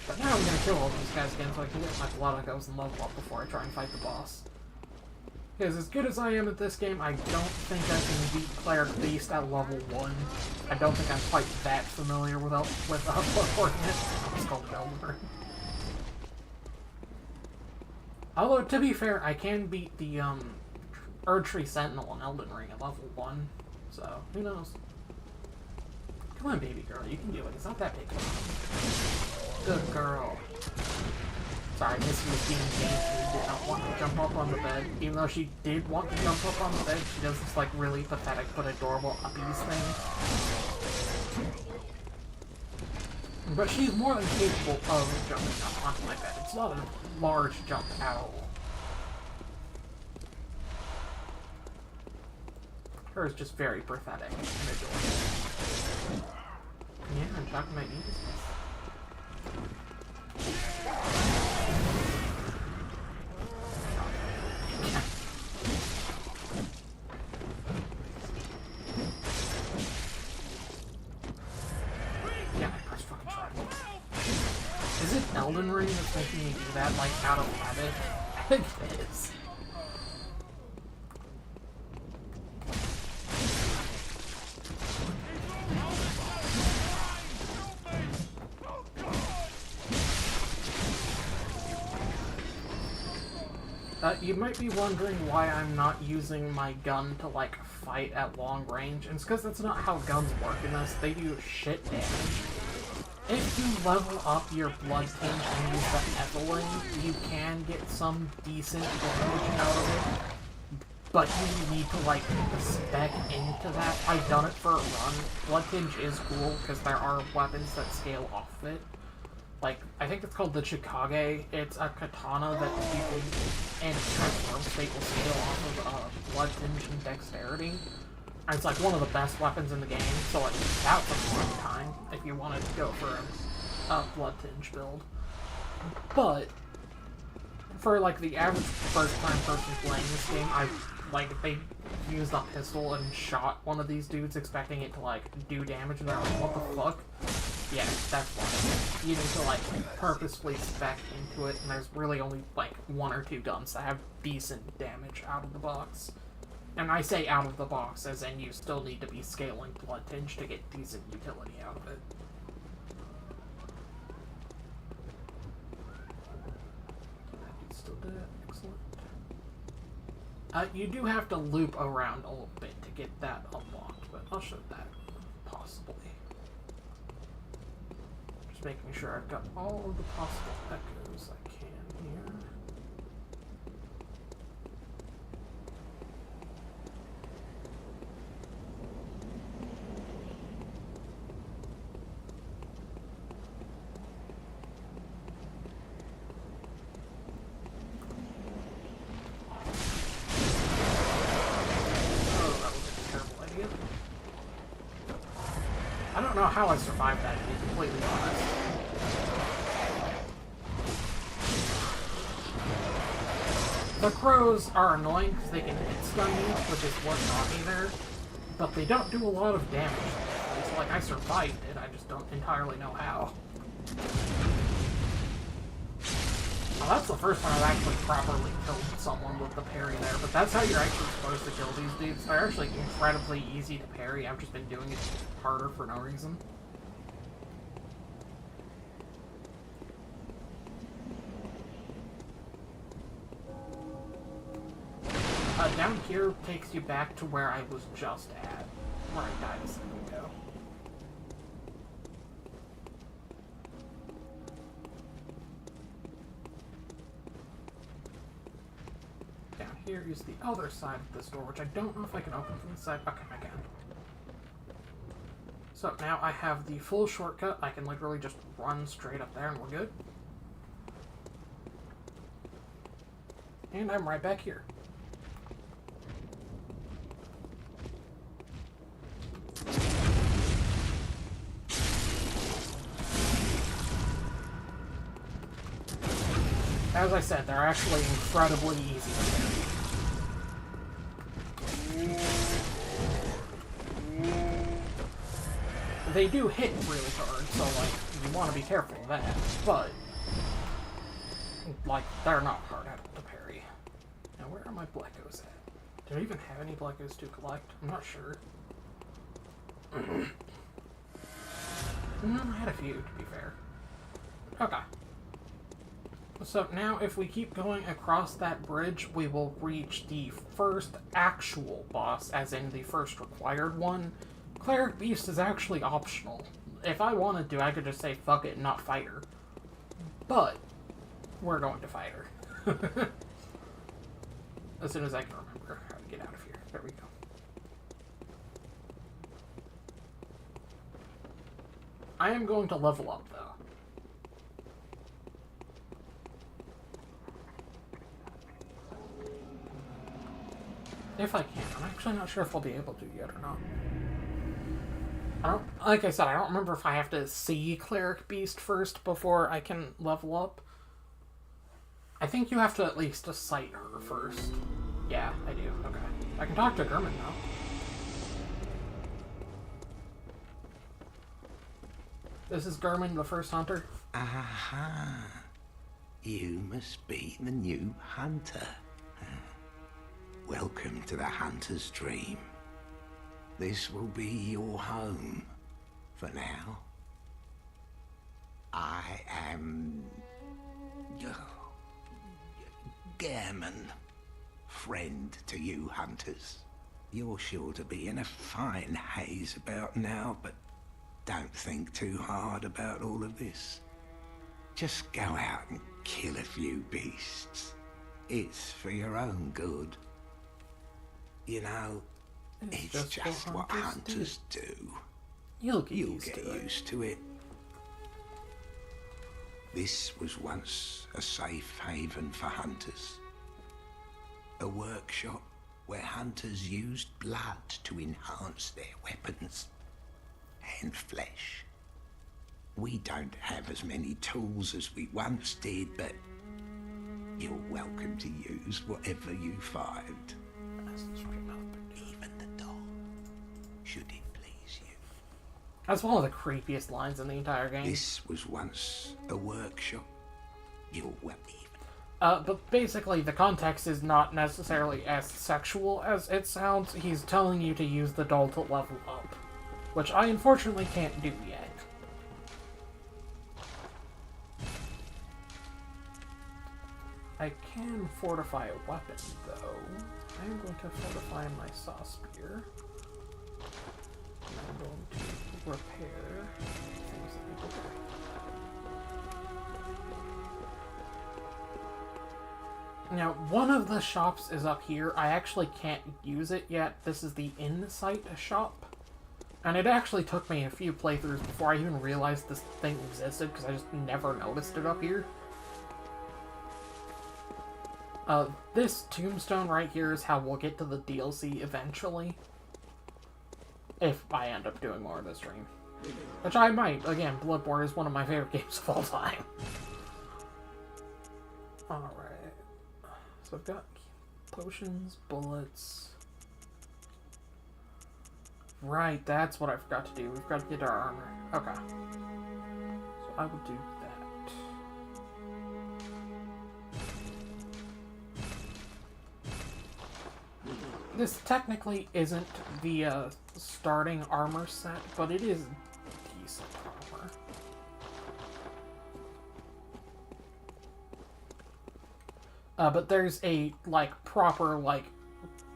But now I'm gonna kill all these guys again so I can get my blood echoes and level up before I try and fight the boss. Because as good as I am at this game, I don't think I can beat Cleric Beast at level 1. I don't think I'm quite that familiar with Bloodborne yet. It's called Elden Ring. Although, to be fair, I can beat the Erdtree Sentinel in Elden Ring at level 1. So, who knows? Come on, baby girl, you can do it. It's not that big. Good girl. Sorry, Missy was being dainty and did not want to jump up on the bed. Even though she did want to jump up on the bed, she does this, like, really pathetic but adorable uppies thing. But she's more than capable of jumping up onto my bed. It's not a large jump at all. Hers just very pathetic and adorable. Yeah, I'm talking about you. Yeah, I pressed fucking triangle. Is it Elden Ring that's making me do that, like, out of habit? I think it is. You might be wondering why I'm not using my gun to, like, fight at long range, and it's because that's not how guns work in this. They do shit damage. If you level up your blood tinge and use the Evelyn, you can get some decent damage out of it, but you need to, like, spec into that. I've done it for a run. Blood tinge is cool, because there are weapons that scale off of it. Like, I think it's called the Chikage. It's a katana that you can, and transform state will scale off of blood tinge and dexterity. And it's like one of the best weapons in the game, so like that's a fun time if you wanted to go for a blood tinge build. But for like the average first time person playing this game, they used a pistol and shot one of these dudes expecting it to like do damage, and they're like, what the fuck? Yeah, that's why. You need to, like, purposefully spec into it, and there's really only, like, 1 or 2 guns that have decent damage out of the box. And I say out of the box, as in you still need to be scaling Blood Tinge to get decent utility out of it. That dude's still dead. Excellent. You do have to loop around a little bit to get that unlocked, but I'll show that possibly. Making sure I've got all of the possible echoes I can here. Oh, that was a terrible idea. I don't know how I survived that, to be completely honest. The crows are annoying because they can hit stun you, which is what got me there, but they don't do a lot of damage. It's like I survived it, I just don't entirely know how. Well, that's the first time I've actually properly killed someone with the parry there, but that's how you're actually supposed to kill these dudes. They're actually incredibly easy to parry. I've just been doing it harder for no reason. Down here takes you back to where I was just at, where I died a second ago. Down here is the other side of this door, which I don't know if I can open from this side. Okay, I can. So now I have the full shortcut. I can literally just run straight up there and we're good. And I'm right back here. As I said, they're actually incredibly easy to parry. They do hit really hard, so, like, you want to be careful of that, but, like, they're not hard to parry. Now, where are my Bleckos at? Do I even have any Bleckos to collect? I'm not sure. No, I had a few, to be fair. Okay. So now, if we keep going across that bridge, we will reach the first actual boss, as in the first required one. Cleric Beast is actually optional. If I wanted to, I could just say, fuck it, and not fight her. But, we're going to fight her. As soon as I can remember how to get out of here. There we go. I am going to level up, though. If I can. I'm actually not sure if I'll be able to yet or not. Like I said, I don't remember if I have to see Cleric Beast first before I can level up. I think you have to at least sight her first. Yeah, I do. Okay. I can talk to German now. This is German, the first hunter. Aha. You must be the new hunter. Welcome to the hunter's dream. This will be your home for now. I am Gehrman, friend to you hunters. You're sure to be in a fine haze about now, but don't think too hard about all of this. Just go out and kill a few beasts. It's for your own good. You know, it's just what hunters do. You'll get used to it. This was once a safe haven for hunters. A workshop where hunters used blood to enhance their weapons and flesh. We don't have as many tools as we once did, but you're welcome to use whatever you find. Even the dog, should it please you. That's one of the creepiest lines in the entire game. This was once a workshop. You're welcome. But basically, the context is not necessarily as sexual as it sounds. He's telling you to use the doll to level up, which I unfortunately can't do yet. I can fortify a weapon, though. I'm going to fortify my saw spear. And I'm going to repair things that need repair. Now, one of the shops is up here. I actually can't use it yet. This is the Insight shop. And it actually took me a few playthroughs before I even realized this thing existed, because I just never noticed it up here. This tombstone right here is how we'll get to the DLC eventually. If I end up doing more of this stream. Which I might. Again, Bloodborne is one of my favorite games of all time. Alright. So I've got potions, bullets. Right, that's what I forgot to do. We've got to get our armor. Okay. So I will do that. This technically isn't the starting armor set, but it is decent armor. But there's a, like, proper, like,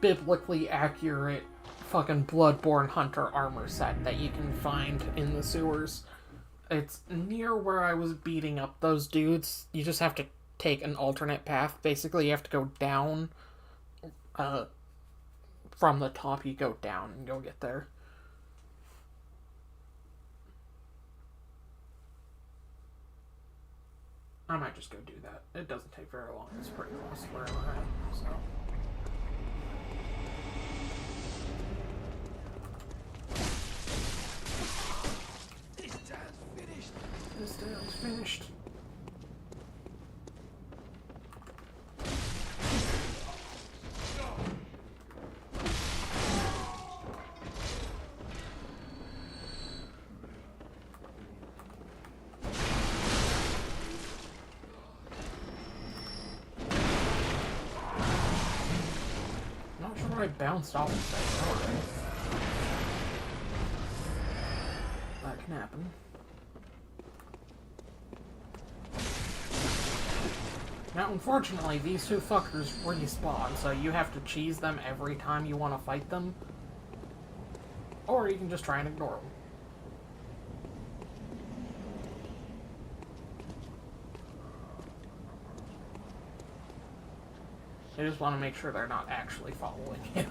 biblically accurate fucking Bloodborne Hunter armor set that you can find in the sewers. It's near where I was beating up those dudes. You just have to take an alternate path. Basically, you have to go down. From the top, you go down and you'll get there. I might just go do that. It doesn't take very long. It's pretty close to where I'm at, so... This day's finished. Not sure I bounced off of that. That can happen. Now, unfortunately, these two fuckers respawn, so you have to cheese them every time you want to fight them. Or you can just try and ignore them. You just want to make sure they're not actually following you.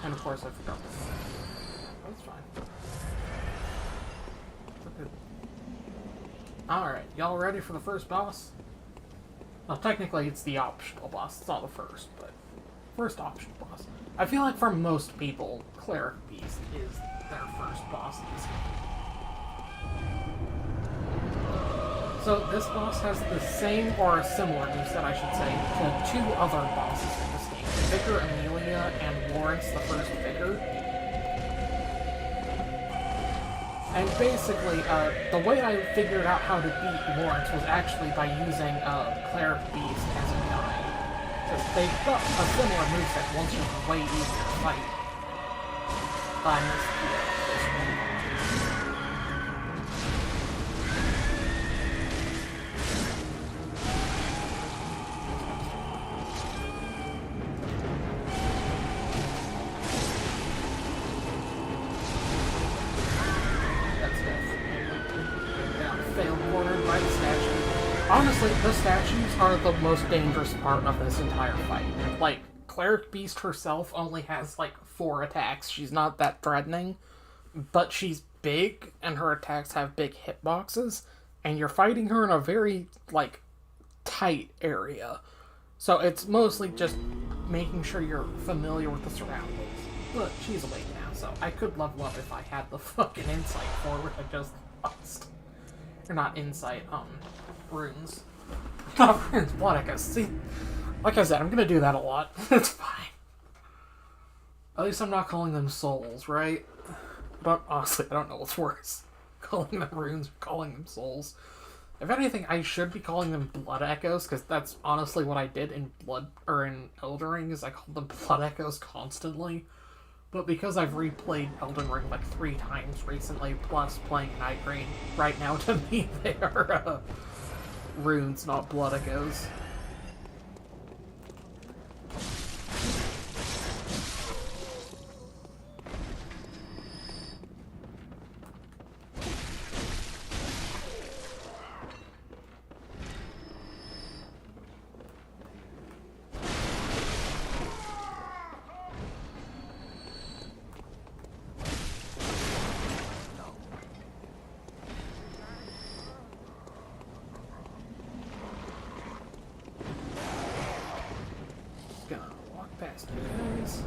And of course I forgot this. That's fine. Alright, y'all ready for the first boss? Well, technically it's the optional boss, it's not the first, but first optional boss. I feel like for most people, Cleric Beast is their first boss in this game. So this boss has the same or a similar moveset, I should say, to two other bosses in this game. Vicar Amelia and Lawrence the First Vicar. And basically, the way I figured out how to beat Lawrence was actually by using Cleric Beast as a guide. Because they've got a similar moveset once you're way easier to fight. I missed this one. Honestly, the statues are the most dangerous part of this entire fight. Like, Cleric Beast herself only has, like, 4 attacks. She's not that threatening, but she's big, and her attacks have big hitboxes, and you're fighting her in a very, like, tight area. So it's mostly just making sure you're familiar with the surroundings. But she's awake now, so I could level up if I had the fucking insight for which I just lost. Or not insight, runes. Not runes, blood echoes. See, like I said, I'm gonna do that a lot. It's fine. At least I'm not calling them souls, right? But honestly, I don't know what's worse. Calling them runes or calling them souls. If anything, I should be calling them blood echoes, because that's honestly what I did in in Elden Ring, is I called them blood echoes constantly. But because I've replayed Elden Ring like 3 times recently, plus playing Night Rain, right now to me they are runes, not blood echoes. Past you guys.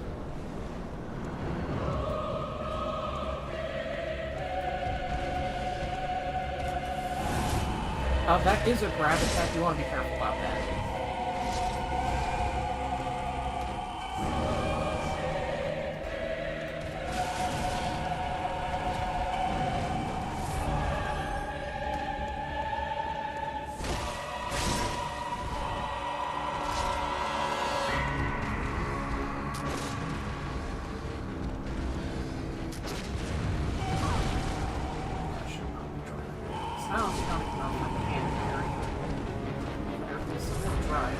That is a grab attack. You want to be careful about that. right.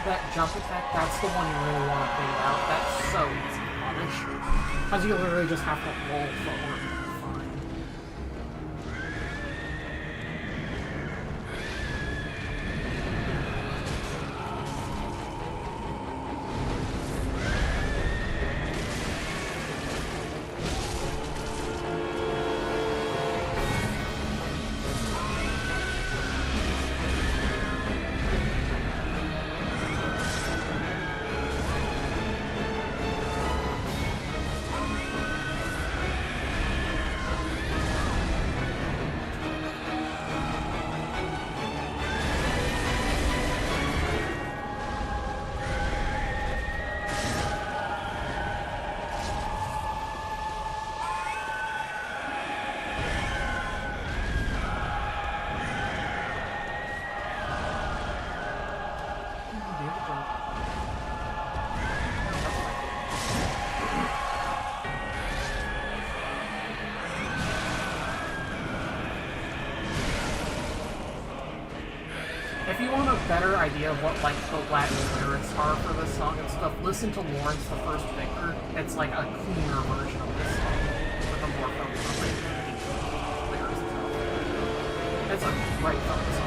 That jump attack, that's the one you really want to bait out. That's so easy to punish. Because you literally just have to roll forward and you're fine. If you want a better idea of what, like, the Latin lyrics are for this song and stuff, listen to Lawrence the First Vicar. It's, like, a cleaner version of this song, with a more focus on, like, lyrics and stuff. It's a great fucking song.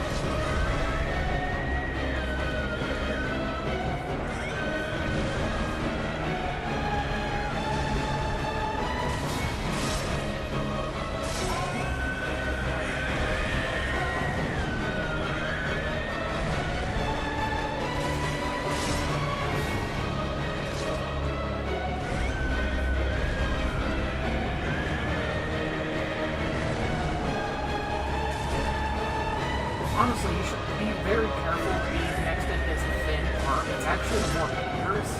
Honestly, you should be very careful being next to his thin arm. It's actually more dangerous.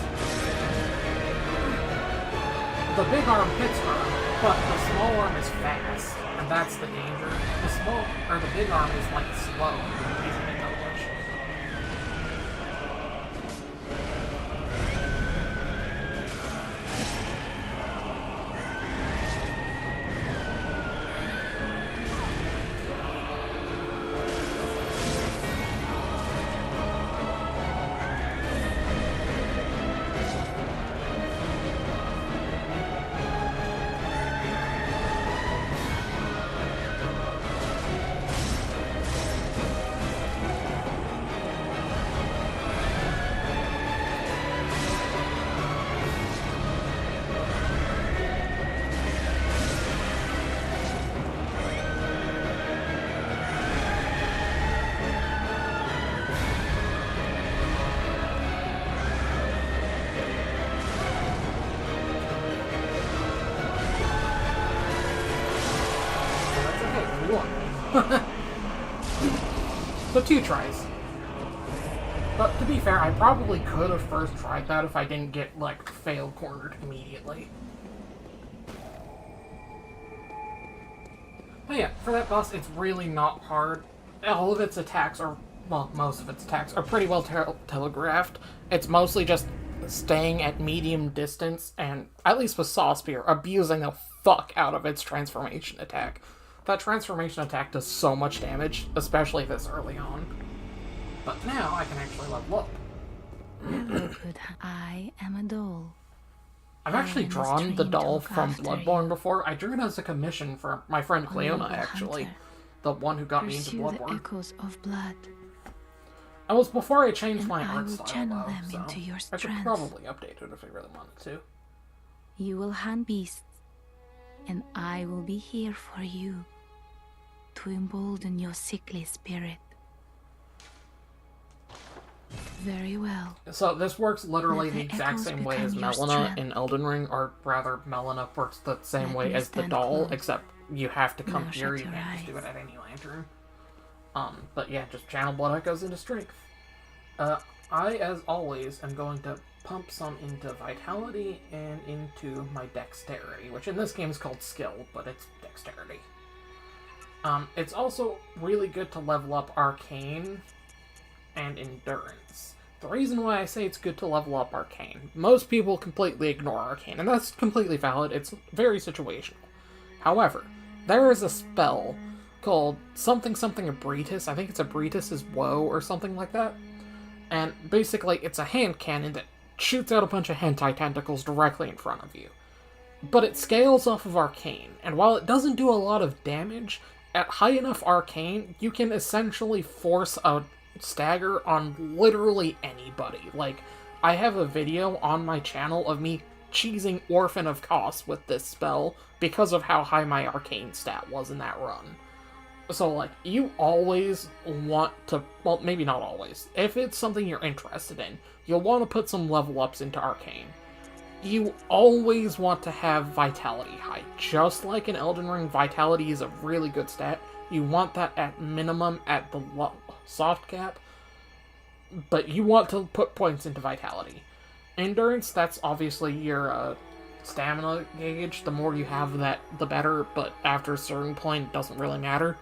The big arm hits her, but the small arm is fast, and that's the danger. The big arm is like slow. He's in no push. So 2 tries. But to be fair, I probably could have first tried that if I didn't get, like, fail cornered immediately. But yeah, for that boss, it's really not hard. All of its attacks are, well, most of its attacks are pretty well telegraphed. It's mostly just staying at medium distance and, at least with Saw Spear, abusing the fuck out of its transformation attack. That transformation attack does so much damage, especially this early on. But now I can actually level up. I am a doll. I've actually drawn the doll from Bloodborne before. I drew it as a commission for my friend Cleona, actually. The one who got me into Bloodborne. The echoes of blood. It was before I changed my art style, channel though, them so into your I should strength. probably update it if I really wanted to. You will hunt beasts, and I will be here for you to embolden your sickly spirit. Very well. So this works literally Let the the exact echoes same way as become your Melina strength. in Elden Ring, or rather, Melina works the same Let way me as the stand doll, close. except you have to come Now here, shut you your can't just do eyes. it at any lantern. But yeah, just channel blood echoes into strength. I, as always, am going to pump some into vitality and into my dexterity, which in this game is called skill, but it's dexterity. It's also really good to level up arcane and endurance. The reason why I say it's good to level up arcane, most people completely ignore arcane, and that's completely valid. It's very situational. However, there is a spell called something Abritus. I think it's Abritus's Woe or something like that. And basically, it's a hand cannon that shoots out a bunch of hentai tentacles directly in front of you. But it scales off of arcane, and while it doesn't do a lot of damage, at high enough arcane, you can essentially force a stagger on literally anybody. Like, I have a video on my channel of me cheesing Orphan of Kos with this spell because of how high my arcane stat was in that run. So, like, you always want to, well, maybe not always. If it's something you're interested in, you'll want to put some level ups into arcane. You always want to have vitality high. Just like in Elden Ring, vitality is a really good stat. You want that at minimum at the soft cap, but you want to put points into vitality. Endurance, that's obviously your stamina gauge. The more you have that, the better, but after a certain point, it doesn't really matter.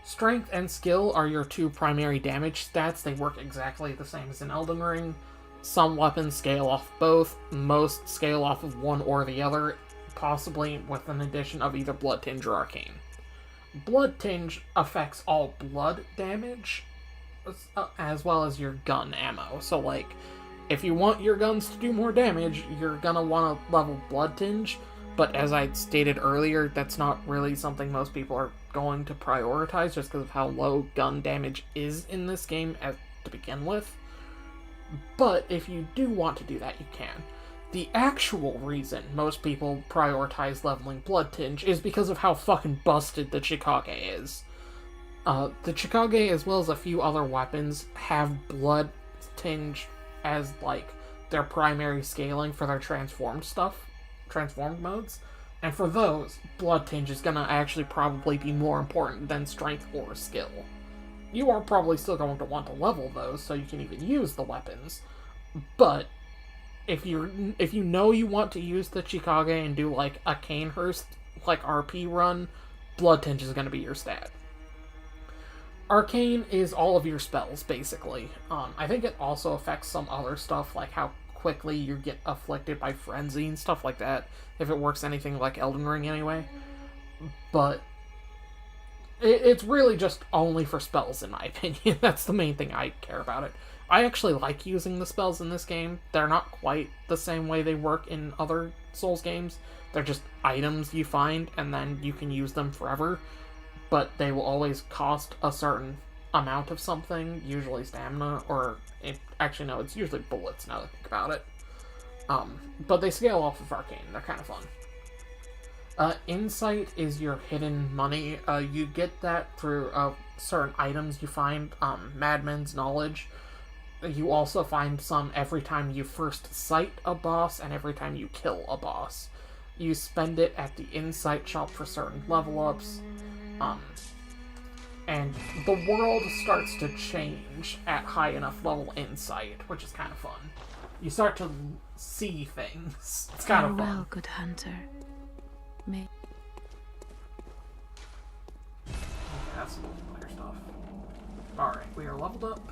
Strength and skill are your two primary damage stats. They work exactly the same as in Elden Ring. Some weapons scale off both, most scale off of one or the other, possibly with an addition of either Blood Tinge or Arcane. Blood Tinge affects all blood damage, as well as your gun ammo. So, like, if you want your guns to do more damage, you're gonna want to level Blood Tinge, but as I stated earlier, that's not really something most people are going to prioritize just because of how low gun damage is in this game to begin with. But if you do want to do that, you can. The actual reason most people prioritize leveling Blood Tinge is because of how fucking busted the Chikage is. The Chikage, as well as a few other weapons, have Blood Tinge as, like, their primary scaling for their transformed modes. And for those, Blood Tinge is gonna actually probably be more important than strength or skill. You are probably still going to want to level those so you can even use the weapons, but if you know you want to use the Chikage and do like a Canehurst like RP run, Blood Tinge is going to be your stat. Arcane is all of your spells basically. I think it also affects some other stuff like how quickly you get afflicted by frenzy and stuff like that, if it works anything like Elden Ring anyway. But it's really just only for spells, in my opinion. That's the main thing I care about it. I actually like using the spells in this game. They're not quite the same way they work in other Souls games. They're just items you find, and then you can use them forever. But they will always cost a certain amount of something, usually stamina, or... actually, no, it's usually bullets, now that I think about it. But they scale off of Arcane. They're kind of fun. Insight is your hidden money. You get that through certain items you find, Madman's Knowledge. You also find some every time you first sight a boss and every time you kill a boss. You spend it at the Insight shop for certain level ups. And the world starts to change at high enough level Insight, which is kind of fun. You start to see things. It's kind of fun. Farewell, good hunter. May That's some multiplayer stuff. Alright, we are leveled up.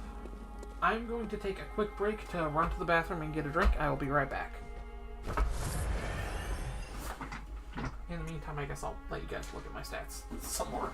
I'm going to take a quick break to run to the bathroom and get a drink. I will be right back. In the meantime, I guess I'll let you guys look at my stats some more.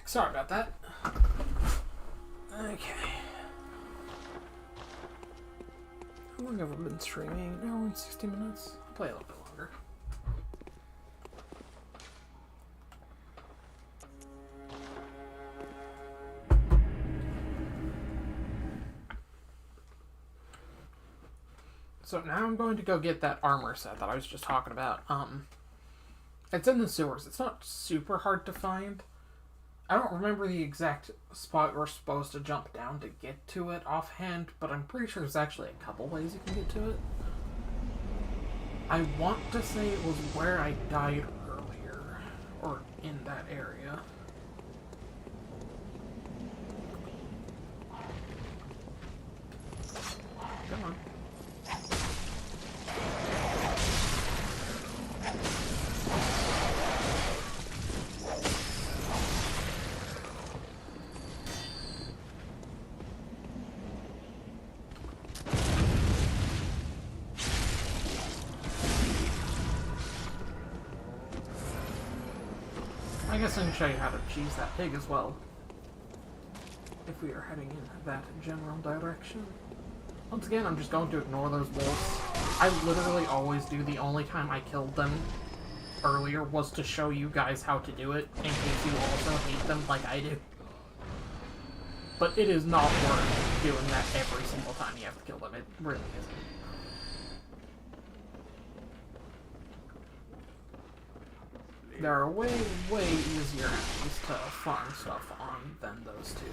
Sorry about that. Okay. How long have I been streaming? An hour and 60 minutes? I'll play a little bit longer. So now I'm going to go get that armor set that I was just talking about. It's in the sewers. It's not super hard to find. I don't remember the exact spot we're supposed to jump down to get to it offhand, but I'm pretty sure there's actually a couple ways you can get to it. I want to say it was where I died earlier, or in that area. Come on. I guess I can show you how to cheese that pig as well, if we are heading in that general direction. Once again, I'm just going to ignore those wolves. I literally always do. The only time I killed them earlier was to show you guys how to do it, in case you also hate them like I do. But it is not worth doing that every single time you have to kill them. It really isn't. There are way, way easier enemies to farm stuff on than those two.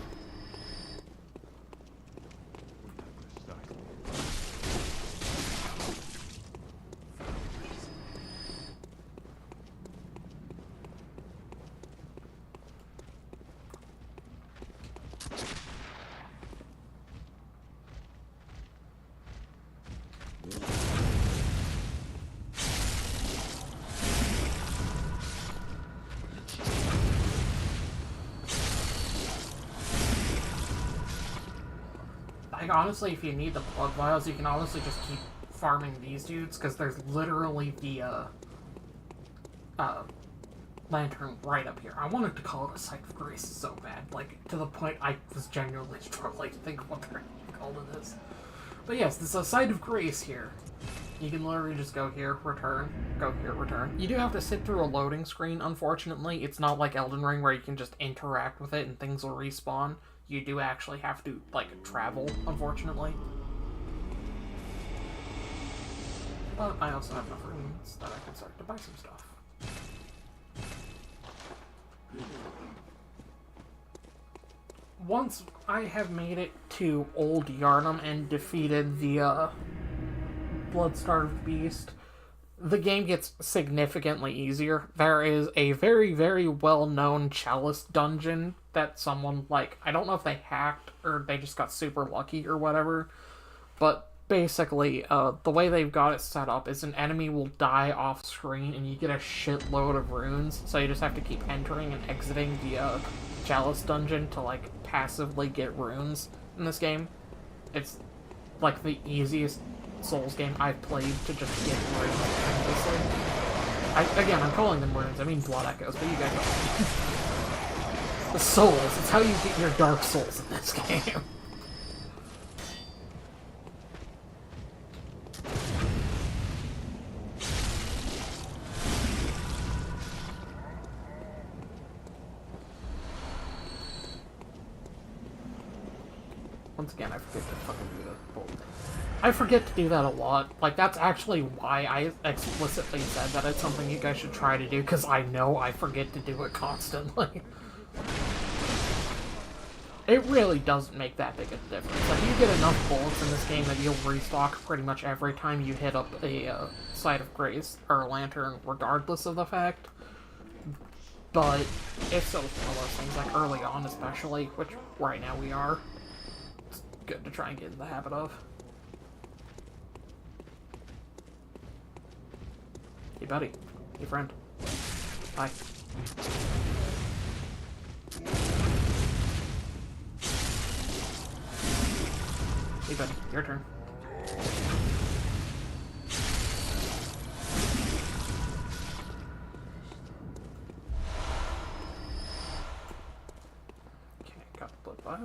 Like, honestly, if you need the blood vials, you can honestly just keep farming these dudes, because there's literally the, lantern right up here. I wanted to call it a site of grace so bad, like, to the point I was genuinely struggling to think of what they're called it is. But yes, this is a site of grace here. You can literally just go here, return, go here, return. You do have to sit through a loading screen, unfortunately. It's not like Elden Ring where you can just interact with it and things will respawn. You do actually have to, like, travel, unfortunately. But I also have enough runes that I can start to buy some stuff. Once I have made it to Old Yharnam and defeated the, Blood-Starved Beast, the game gets significantly easier. There is a very, very well-known Chalice dungeon that someone, like, I don't know if they hacked or they just got super lucky or whatever, but basically, the way they've got it set up is an enemy will die off-screen and you get a shitload of runes, so you just have to keep entering and exiting the, Chalice dungeon to, like, passively get runes in this game. It's, like, the easiest Souls game I've played to just get runes endlessly. Again, I'm calling them runes, I mean blood echoes, but you guys know. The souls, it's how you get your Dark Souls in this game. Once again, I forget to fucking do the bolt thing. I forget to do that a lot. Like, that's actually why I explicitly said that it's something you guys should try to do, because I know I forget to do it constantly. It really doesn't make that big a difference. Like, you get enough bullets in this game that you'll restock pretty much every time you hit up a Site of Grace or a Lantern, regardless of the fact. But it's still one of those things, like early on especially, which right now we are. It's good to try and get in the habit of. Hey buddy. Hey friend. Hi. Hey buddy, your turn.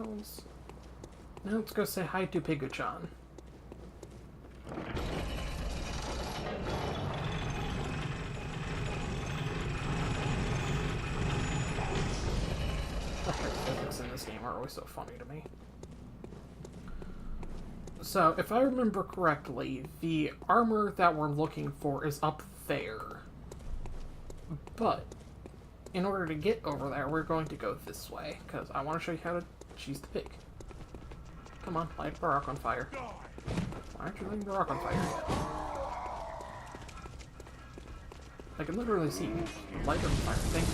else. Now let's go say hi to Piguchan. The physics in this game are always so funny to me. So, if I remember correctly, the armor that we're looking for is up there. But, in order to get over there, we're going to go this way, because I want to show you how to cheese the pig. Come on, light the rock on fire. Why aren't you lighting the rock on fire yet? I can literally see you. Light it on fire. Thank you.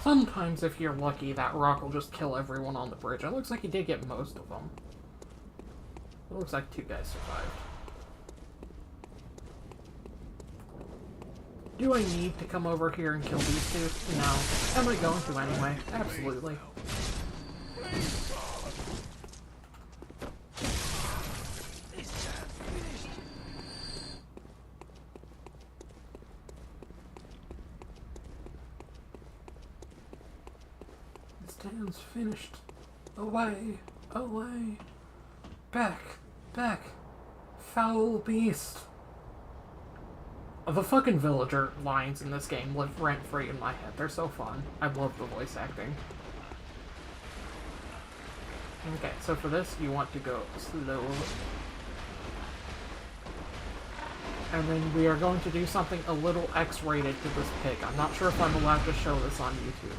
Sometimes, if you're lucky, that rock will just kill everyone on the bridge. It looks like he did get most of them. It looks like 2 guys survived. Do I need to come over here and kill these 2? No. Am I going to anyway? Absolutely. Dan's finished. Away, away. Back, back. Foul beast. The fucking villager lines in this game live rent-free in my head. They're so fun. I love the voice acting. Okay, so for this, you want to go slow. And then we are going to do something a little X-rated to this pig. I'm not sure if I'm allowed to show this on YouTube.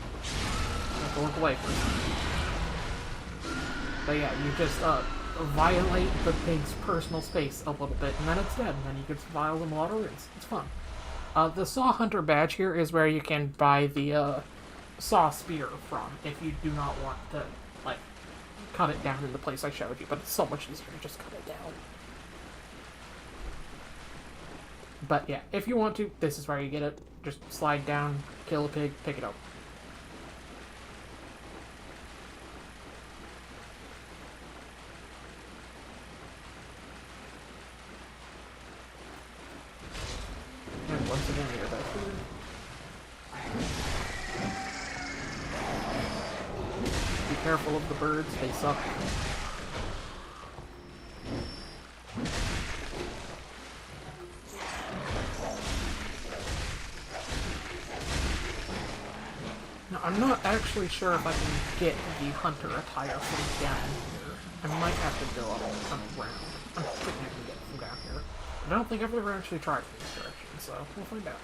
I have to look away for a second. But yeah, you just violate the pig's personal space a little bit, and then it's dead, and then you can file them a lot of rings. It's fun. The Saw Hunter badge here is where you can buy the Saw Spear from, if you do not want to, like, cut it down in the place I showed you, but it's so much easier to just cut it down. But yeah, if you want to, this is where you get it. Just slide down, kill a pig, pick it up. And once again, you're back here. Be careful of the birds, they suck. Now, I'm not actually sure if I can get the hunter attire from down here. I might have to go up and around. I'm thinking I can get it from down here. I don't think I've ever actually tried from this direction, so we'll find out.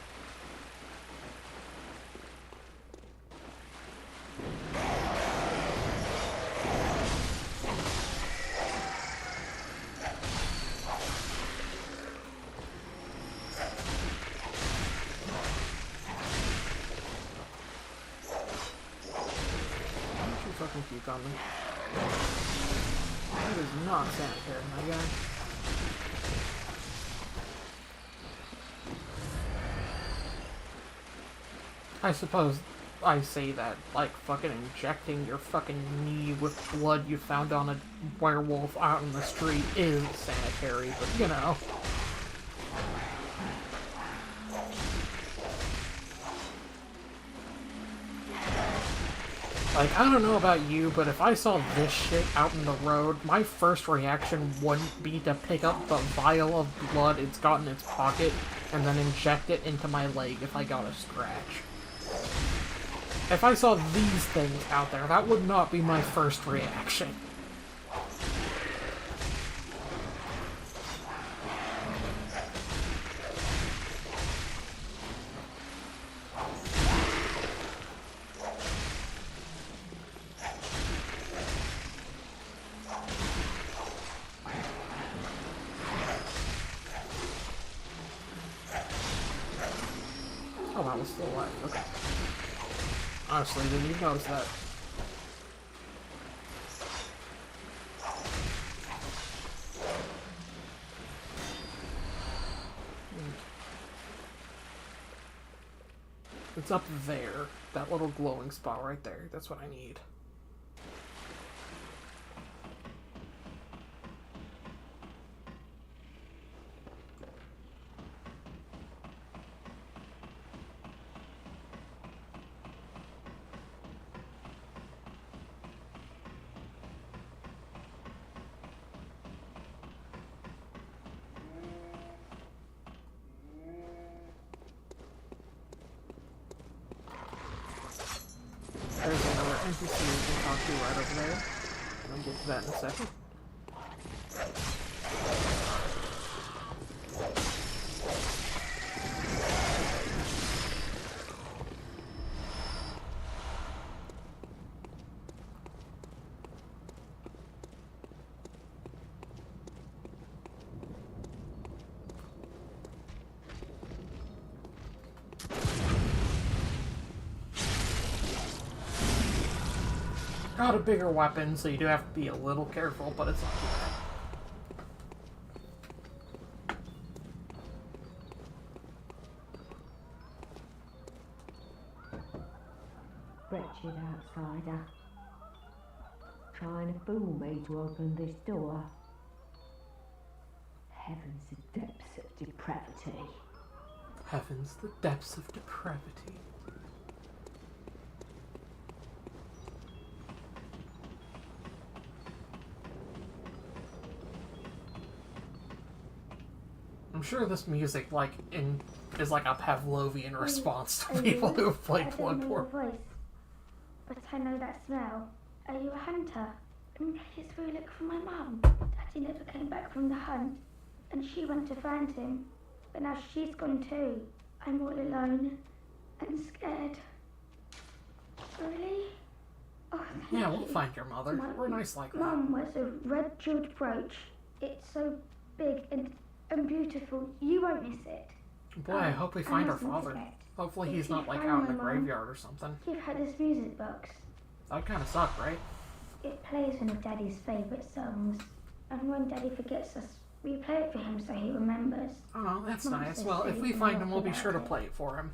Why don't you fucking puke on me? That is not sanitary, my guy. I suppose I say that, like, fucking injecting your fucking knee with blood you found on a werewolf out in the street is sanitary, but you know. Like, I don't know about you, but if I saw this shit out in the road, my first reaction wouldn't be to pick up the vial of blood it's got in its pocket and then inject it into my leg if I got a scratch. If I saw these things out there, that would not be my first reaction. Oh, that was still alive. Okay. Honestly, didn't even notice that. It's up there. That little glowing spot right there. That's what I need. There's another NPC we can talk to right over there. I'll get to that in a second. Got a bigger weapon, so you do have to be a little careful, but it's not too bad. Wretched outsider. Trying to fool me to open this door. Heavens, the depths of depravity. Heavens, the depths of depravity. I'm sure this music, is like a Pavlovian response to people who have played I don't know your Bloodborne. voice, but I know that smell. Are you a hunter? Please look for my mum. Daddy never came back from the hunt, and she went to find him. But now she's gone too. I'm all alone and scared. Really? Oh, thank Yeah, we'll you. find your mother. We're nice like that. Mum wears a red jeweled brooch. It's so big and beautiful. You won't miss it. Boy, I hope we find our mustn't father. forget. Hopefully If he's you not find out in the my mum, graveyard or something. Give her this music box. That'd kind of suck, right? It plays one of Daddy's favourite songs. And when Daddy forgets us, we play it for him so he remembers. Oh, that's Mum nice. says Well, so if you we can find laugh him, we'll be about sure to it. play it for him.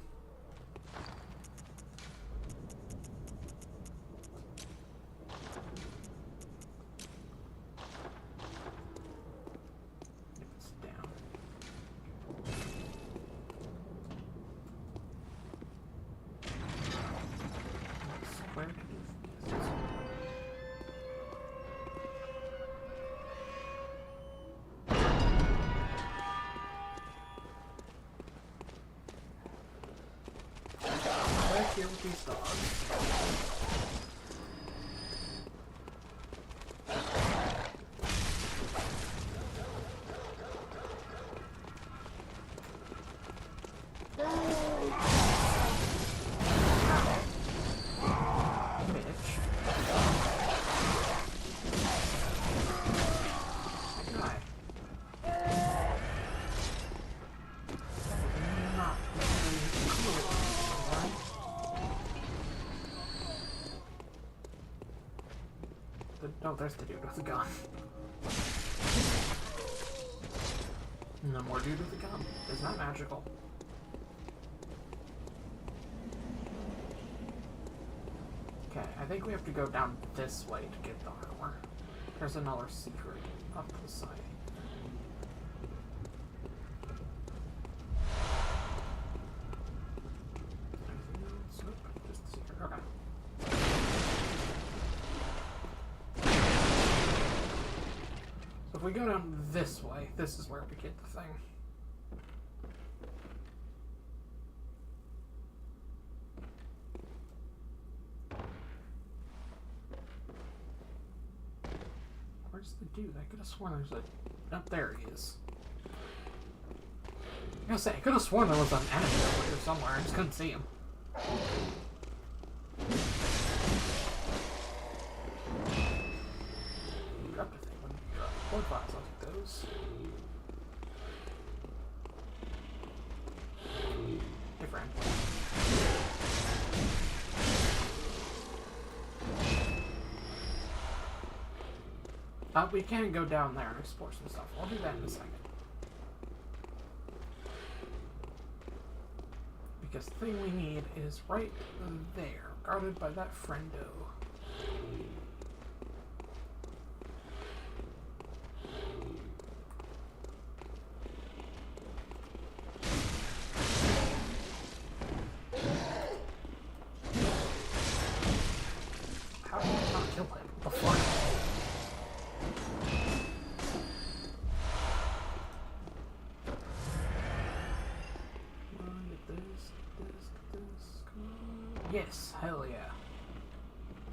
It's down. Square to do this. Let's kill these dogs. Bitch. Guy. Not really cool, right? Oh, there's the dude with the gun. No more dude with the gun. Is that magical? Okay, I think we have to go down this way to get the armor. There's another secret up the side. Anything else? Nope, just the secret. Okay. So if we go down this way, this is where we get the thing. Where's the dude? I could have sworn there's a... Up there he is. I was gonna say, I could have sworn there was an enemy over here somewhere. I just couldn't see him. Dropped a thing when you dropped blood vials. I'll take those. Hey, friend. We can go down there and explore some stuff. I'll do that in a second. because the thing we need is right there, guarded by that friendo. How did I not kill him? What the fuck? Yes, hell yeah.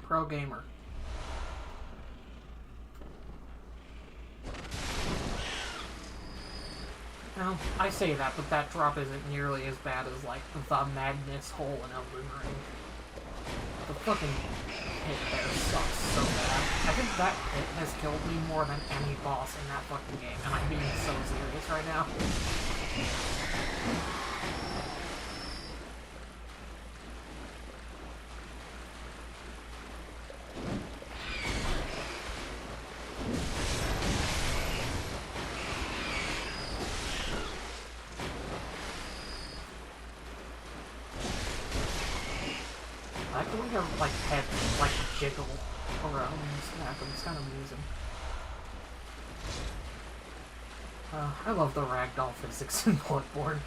Pro gamer. Well, I say that, but that drop isn't nearly as bad as, like, the Magnus hole in Elden Ring. The fucking pit there sucks so bad. I think that pit has killed me more than any boss in that fucking game, and I'm being so serious right now. I like the way their, like, heads, like, jiggle around and snap, and it's kind of amusing. I love the ragdoll physics in Bloodborne.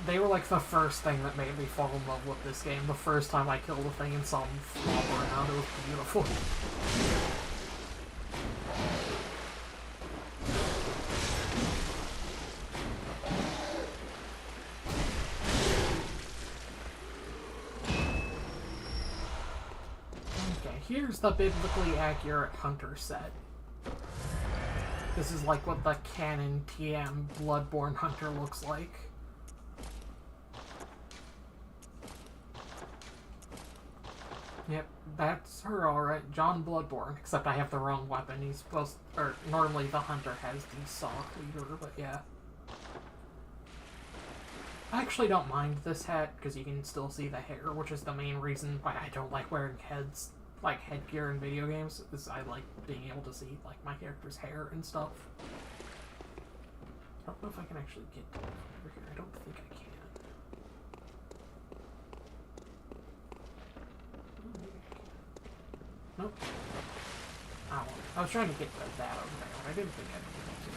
They were, like, the first thing that made me fall in love with this game. The first time I killed a thing and saw them flop around, it was beautiful. Here's the biblically accurate hunter set. This is like what the canon TM Bloodborne hunter looks like. Yep, that's her alright. John Bloodborne, except I have the wrong weapon. He's supposed or normally the hunter has the saw cleaver, but yeah. I actually don't mind this hat, because you can still see the hair, which is the main reason why I don't like wearing headgear in video games, is I like being able to see, like, my character's hair and stuff. I don't know if I can actually get over here. I don't think I can. Nope. Oh, I was trying to get to that over there, but I didn't think I'd be able to.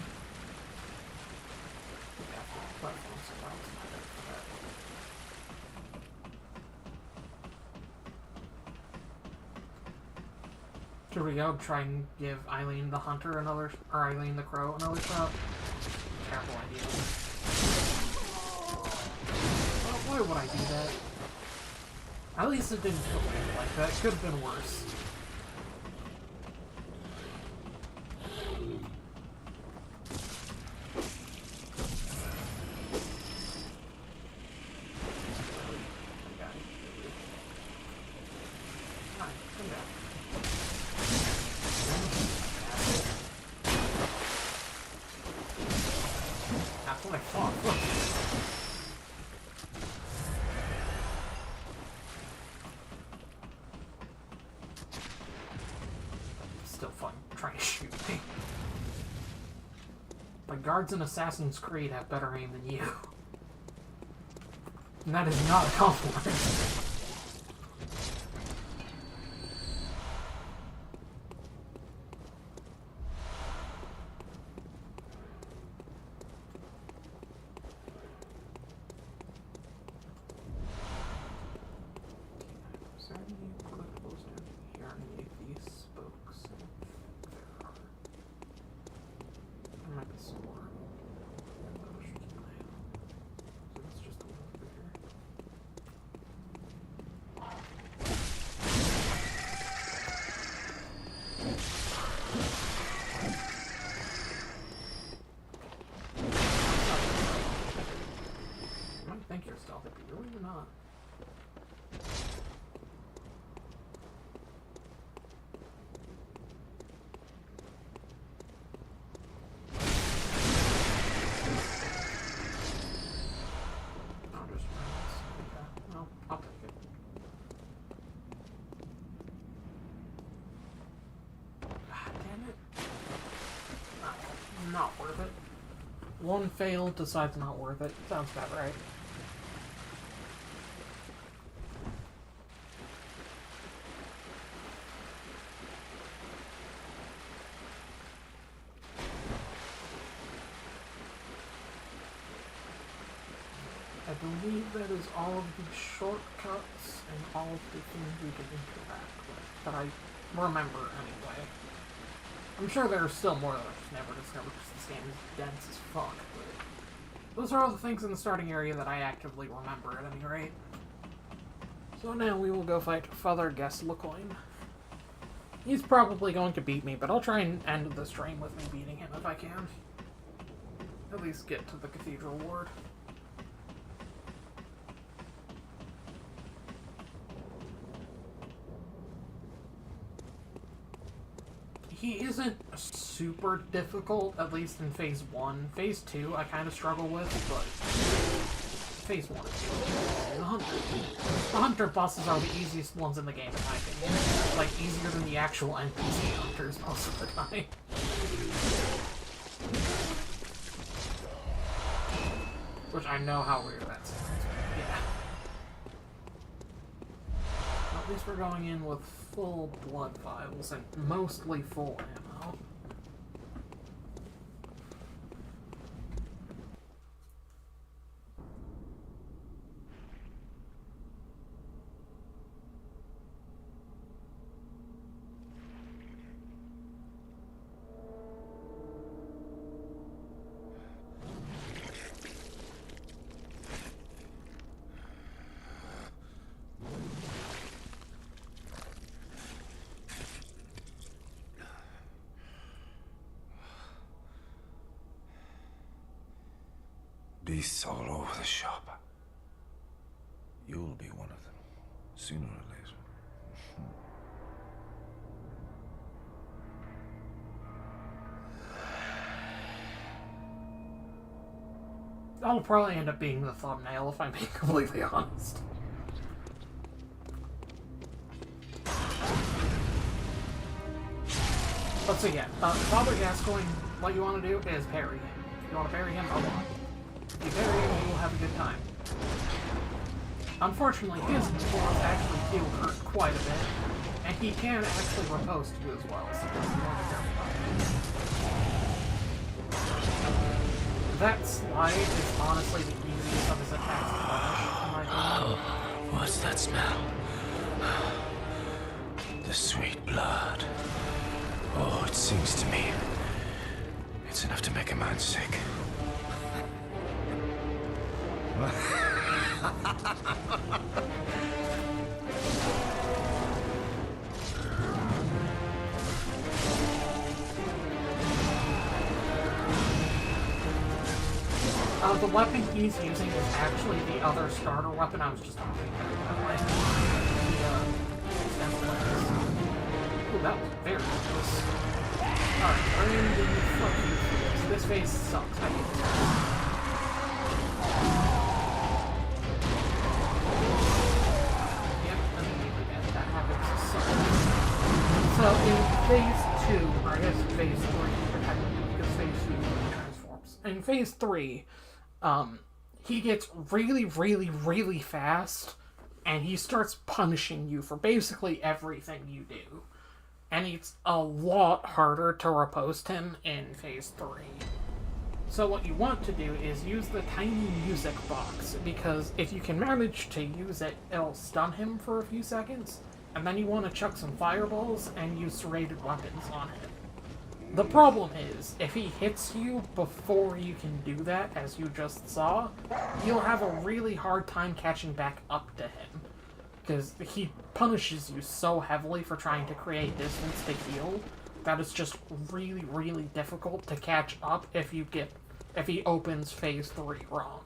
Platform, so that was not good for that. Should we go try and give Eileen the Hunter another, or Eileen the Crow another shot? Terrible idea. Well, why would I do that? At least it didn't kill me like that. Could have been worse. Still fun trying to shoot me. But guards in Assassin's Creed have better aim than you. And that is not a compliment. Not worth it. One failed, decides not worth it. Sounds about right. believe that is all of the shortcuts and all of the things we can interact with that I remember anyway. I'm sure there are still more that I've just never discovered because this game is dense as fuck, but those are all the things in the starting area that I actively remember at any rate. So now we will go fight Father Gaslecoin. He's probably going to beat me, but I'll try and end the stream with me beating him if I can. At least get to the Cathedral Ward. He isn't super difficult, at least in Phase 1. Phase 2 I kind of struggle with, but Phase 1 is the Hunter. The Hunter bosses are the easiest ones in the game, in my opinion. Like, easier than the actual NPC Hunters most of the time. Which I know how weird that sounds, but yeah. At least we're going in with full blood vials and mostly full ammo. Beasts all over the shop. You'll be one of them, sooner or later. That'll probably end up being the thumbnail if I'm being completely honest. Let's see again. Father Gascoigne, what you want to do is parry him. If you want to parry him, a lot. If you parry him, you will have a good time. Unfortunately, his bullets actually do hurt quite a bit, and he can actually riposte you as well, so you want to be careful about it. That slide is honestly the easiest of his attacks to punish, in my opinion. What's that smell? The sweet blood. Oh, it sings to me. It's enough to make a man sick. The weapon he's using is actually the other starter weapon I was just talking about. Ooh, that was very close. Alright, I'm gonna fuck you for this. This phase sucks. I hate this phase. Yep, immediately that happens. So in phase 2, or I guess phase 3, because phase 2 transforms. In phase 3, he gets really, really, really fast, and he starts punishing you for basically everything you do. And it's a lot harder to riposte him in phase 3. So what you want to do is use the tiny music box, because if you can manage to use it, it'll stun him for a few seconds, and then you want to chuck some fireballs and use serrated weapons on him. The problem is, if he hits you before you can do that, as you just saw, you'll have a really hard time catching back up to him. Because he punishes you so heavily for trying to create distance to heal, that it's just really, really difficult to catch up if he opens phase 3 wrong.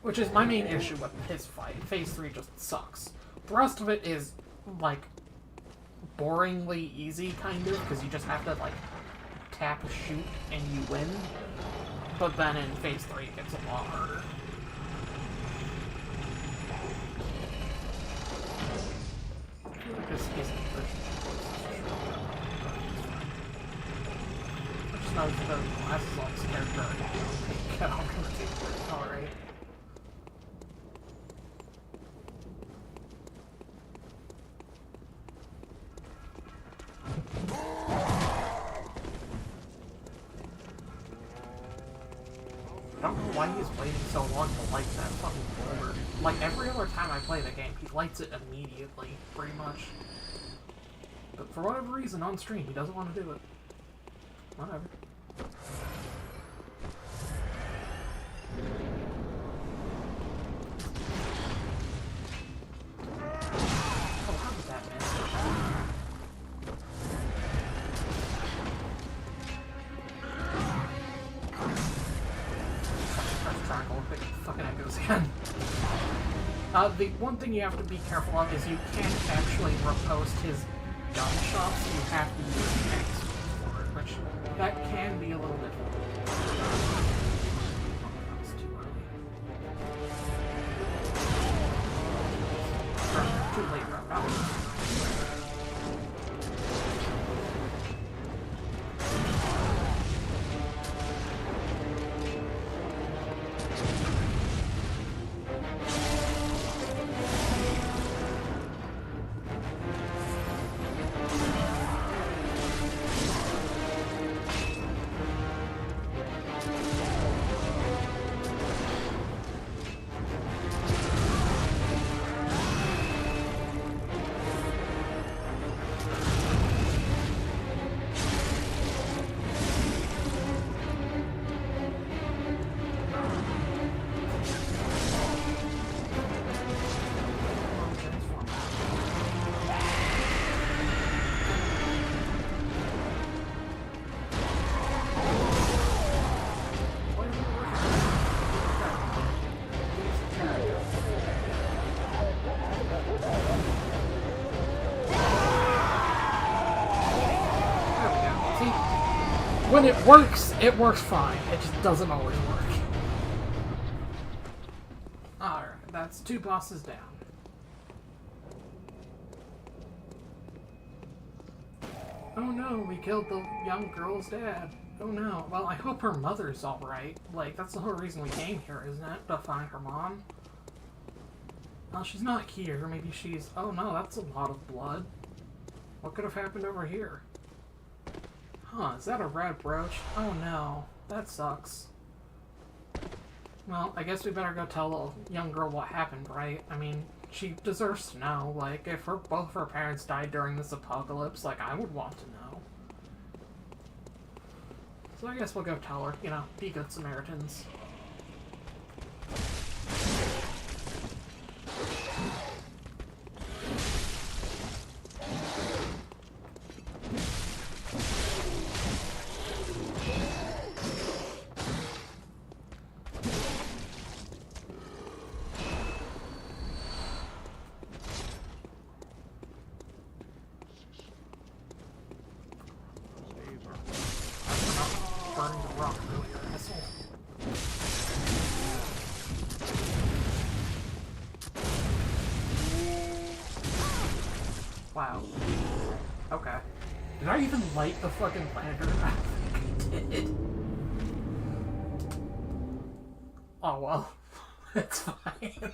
Which is my main issue with his fight. Phase 3 just sucks. The rest of it is, like, boringly easy, kind of, because you just have to, like, tap, shoot, and you win. But then in phase 3 it gets a lot harder. I feel like this isn't I just noticed the glasses on this character are get all confused. Alright. I don't know why he is waiting so long to light that fucking boulder. Like, every other time I play the game, he lights it immediately, pretty much. But for whatever reason, on stream, he doesn't want to do it. Whatever. Oh, how did that miss? Press triangle, big fucking echoes again. The one thing you have to be careful of is you can't actually repost his gun shots. You have to use X for it, which that can be a little difficult. That's too early. Too late, bro. When it works fine. It just doesn't always work. Alright, that's 2 bosses down. Oh no, we killed the young girl's dad. Oh no. Well, I hope her mother's alright. Like, that's the whole reason we came here, isn't it? To find her mom? Well, she's not here. Maybe she's... Oh no, that's a lot of blood. What could have happened over here? Huh, is that a red brooch? Oh no, that sucks. Well, I guess we better go tell the young girl what happened, right? I mean, she deserves to know. Like, if both of her parents died during this apocalypse, like, I would want to know. So I guess we'll go tell her, you know, be good Samaritans. Burning the rock earlier, asshole. Wow. Okay. Did I even light the fucking lantern? I think I did. Oh well. It's fine.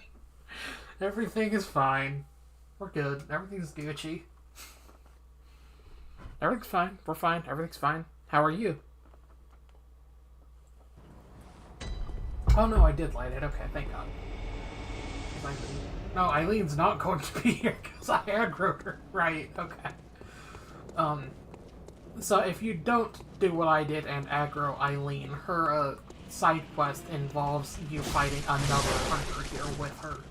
Everything is fine. We're good. Everything's Gucci. Everything's fine. We're fine. Everything's fine. How are you? Oh no, I did light it. Okay, thank God. No, Eileen's not going to be here because I aggroed her. Right, okay. So if you don't do what I did and aggro Eileen, her side quest involves you fighting another hunter here with her.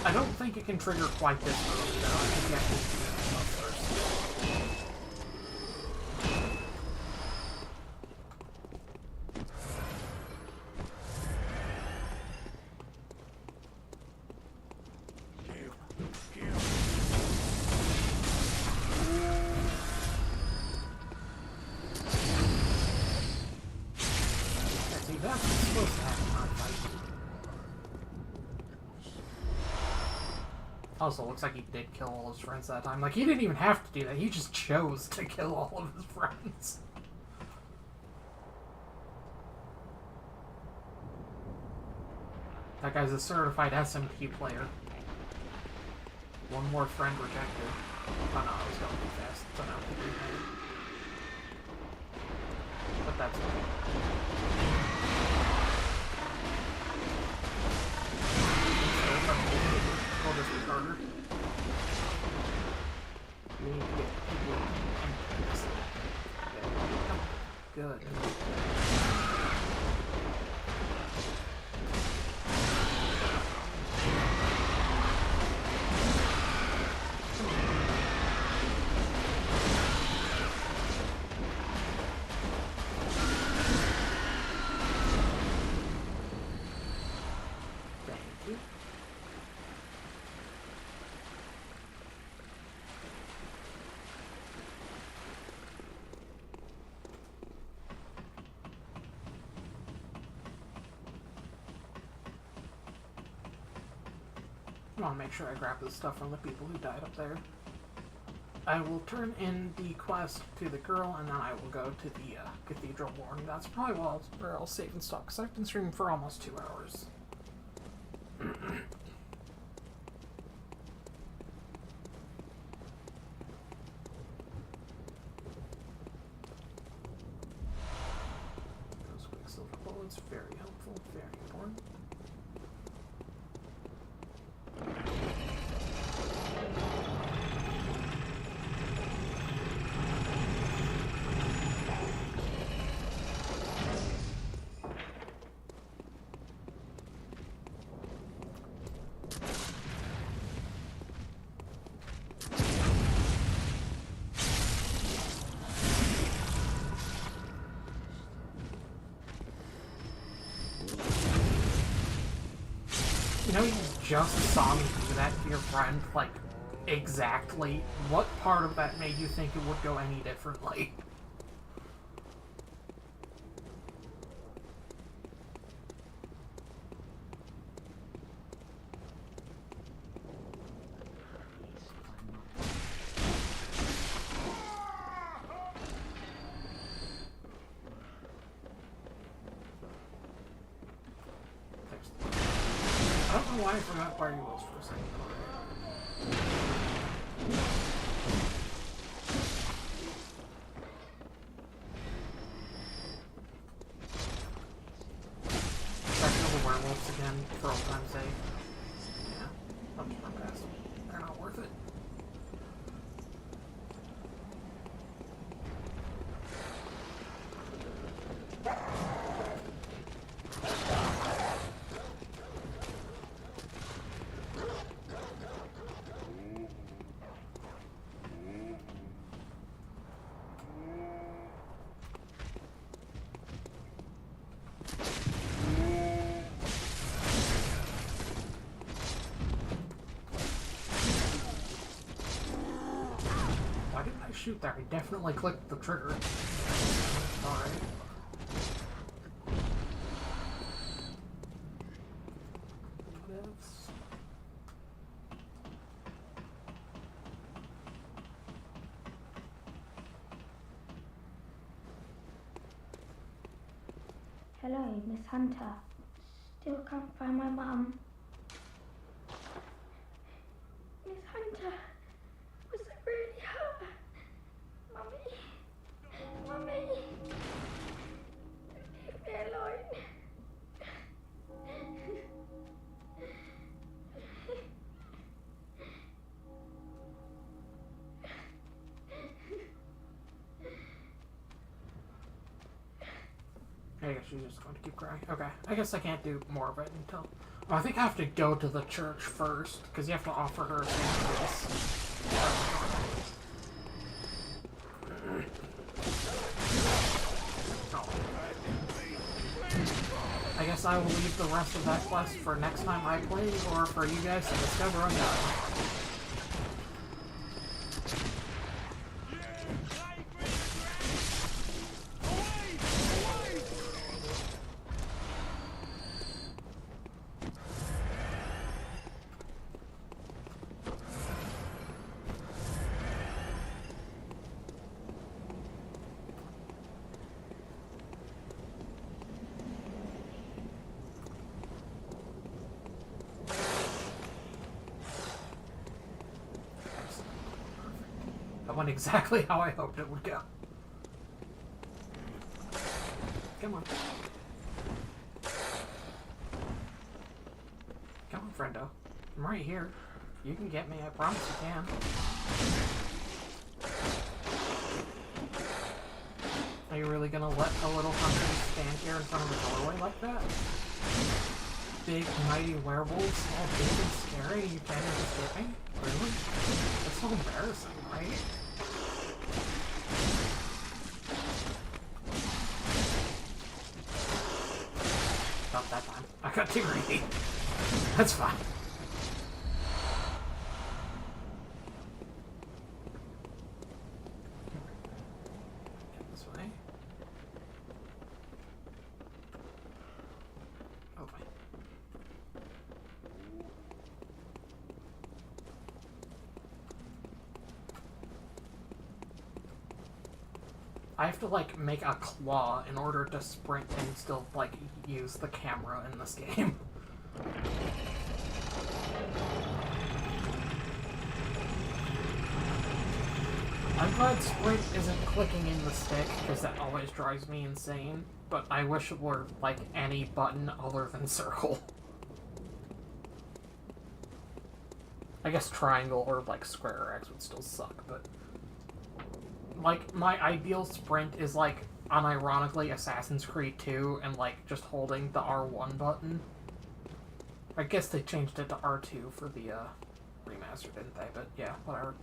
I don't think it can trigger quite this early though. I think you have to do that stuff first. That's supposed to happen on fight. Also, looks like he did kill all his friends that time. Like, he didn't even have to do that. He just chose to kill all of his friends. That guy's a certified SMP player. One more friend rejected. Oh no, I was going too fast. So now but that's okay. We'll just be harder. We need to get people in this. Good. I want to make sure I grab the stuff from the people who died up there. I will turn in the quest to the girl, and then I will go to the cathedral warning. That's probably where I'll save and stop, because I've been streaming for almost 2 hours. Those quicksilver bullets, very helpful, very important. You know, you just saw me do that to your friend, like, exactly. What part of that made you think it would go any differently? I don't know why I forgot where he was for a second. Should I kill the werewolves again for old time's sake? Yeah, I'll just run past them. They're not worth it. Shoot there, I definitely clicked the trigger. Alright. What else? Hello, Miss Hunter. Still can't find my mum. Miss Hunter, was it really her? Mummy, leave me alone. I guess she's just going to keep crying. Okay, I guess I can't do more of it until... Oh, I think I have to go to the church first, because you have to offer her a sacrifice. I guess I will leave the rest of that quest for next time I play, or for you guys to discover on your own. That went exactly how I hoped it would go. come on. Come on, friendo. I'm right here. You can get me, I promise you can. Are you really gonna let a little hunter stand here in front of a doorway like that? Big, mighty werewolves, all big and scary, you can't even escape me? Really? That's so embarrassing, right? Not that time. I got too greedy. That's fine. Get this way. Okay. I have to, like, make a claw in order to sprint and still, like, use the camera in this game. I'm glad sprint isn't clicking in the stick, because that always drives me insane, but I wish it were, like, any button other than circle. I guess triangle or, like, square or X would still suck, but... Like, my ideal sprint is, like, unironically Assassin's Creed 2 and, like, just holding the R1 button. I guess they changed it to R2 for the, remaster, didn't they? But, yeah, whatever.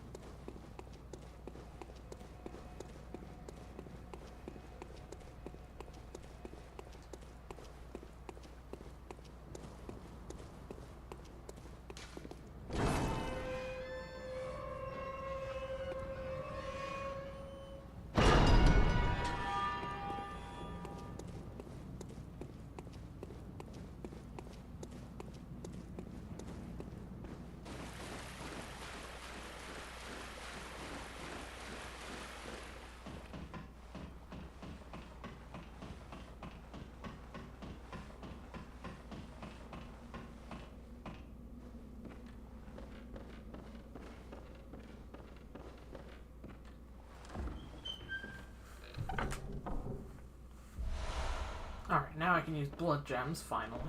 Alright, now I can use blood gems, finally.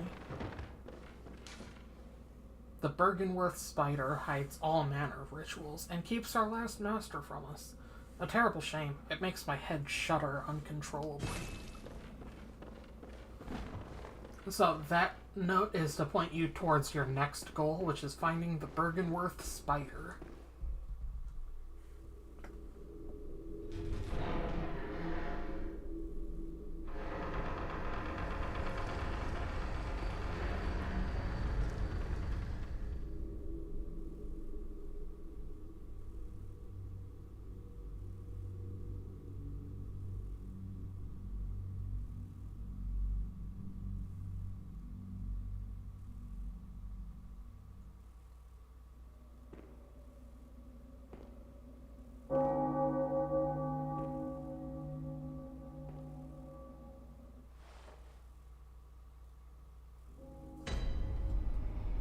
The Bergenworth spider hides all manner of rituals and keeps our last master from us. A terrible shame. It makes my head shudder uncontrollably. So that note is to point you towards your next goal, which is finding the Bergenworth spider.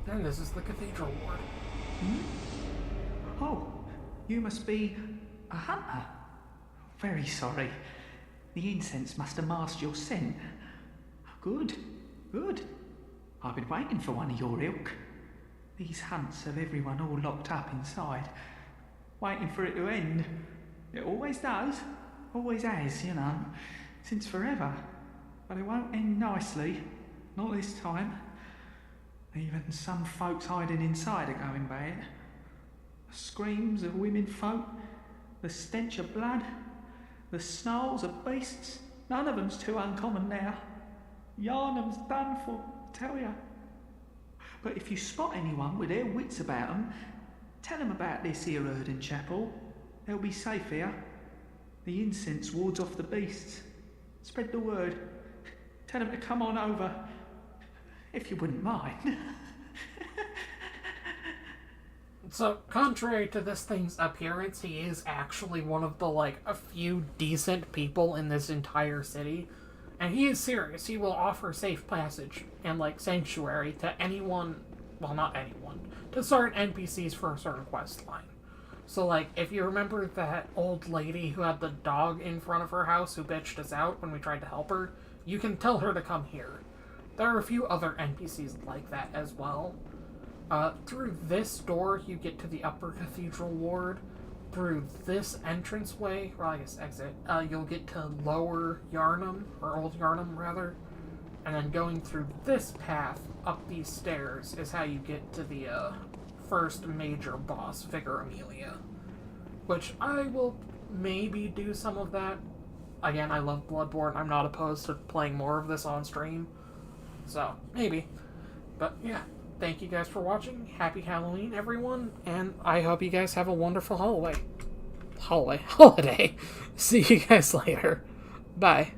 And this is the cathedral ward. Oh, you must be a hunter. Very sorry. The incense must have masked your scent. Good, good. I've been waiting for one of your ilk. These hunts have everyone all locked up inside, waiting for it to end. It always does, always has, you know, since forever. But it won't end nicely, not this time. Even some folks hiding inside are going bad. The screams of women folk, the stench of blood, the snarls of beasts, none of them's too uncommon now. Yarnum's done for, I tell ya. But if you spot anyone with their wits about them, tell them about this here Erden chapel. They'll be safe here. The incense wards off the beasts. Spread the word. Tell them to come on over. If you wouldn't mind. So, contrary to this thing's appearance, he is actually one of the, like, a few decent people in this entire city. And he is serious. He will offer safe passage and, like, sanctuary to anyone, well, not anyone, to certain NPCs for a certain quest line. So, like, if you remember that old lady who had the dog in front of her house who bitched us out when we tried to help her, You can tell her to come here. There are a few other NPCs like that as well. Through this door, you get to the upper cathedral ward. Through this entranceway, or I guess exit, you'll get to lower Yarnum, or Old Yarnum rather. And then going through this path up these stairs is how you get to the first major boss, Vigor Amelia. Which I will maybe do some of that. Again, I love Bloodborne. I'm not opposed to playing more of this on stream. So, maybe. But yeah, thank you guys for watching. Happy Halloween, everyone. And I hope you guys have a wonderful holiday. See you guys later. Bye.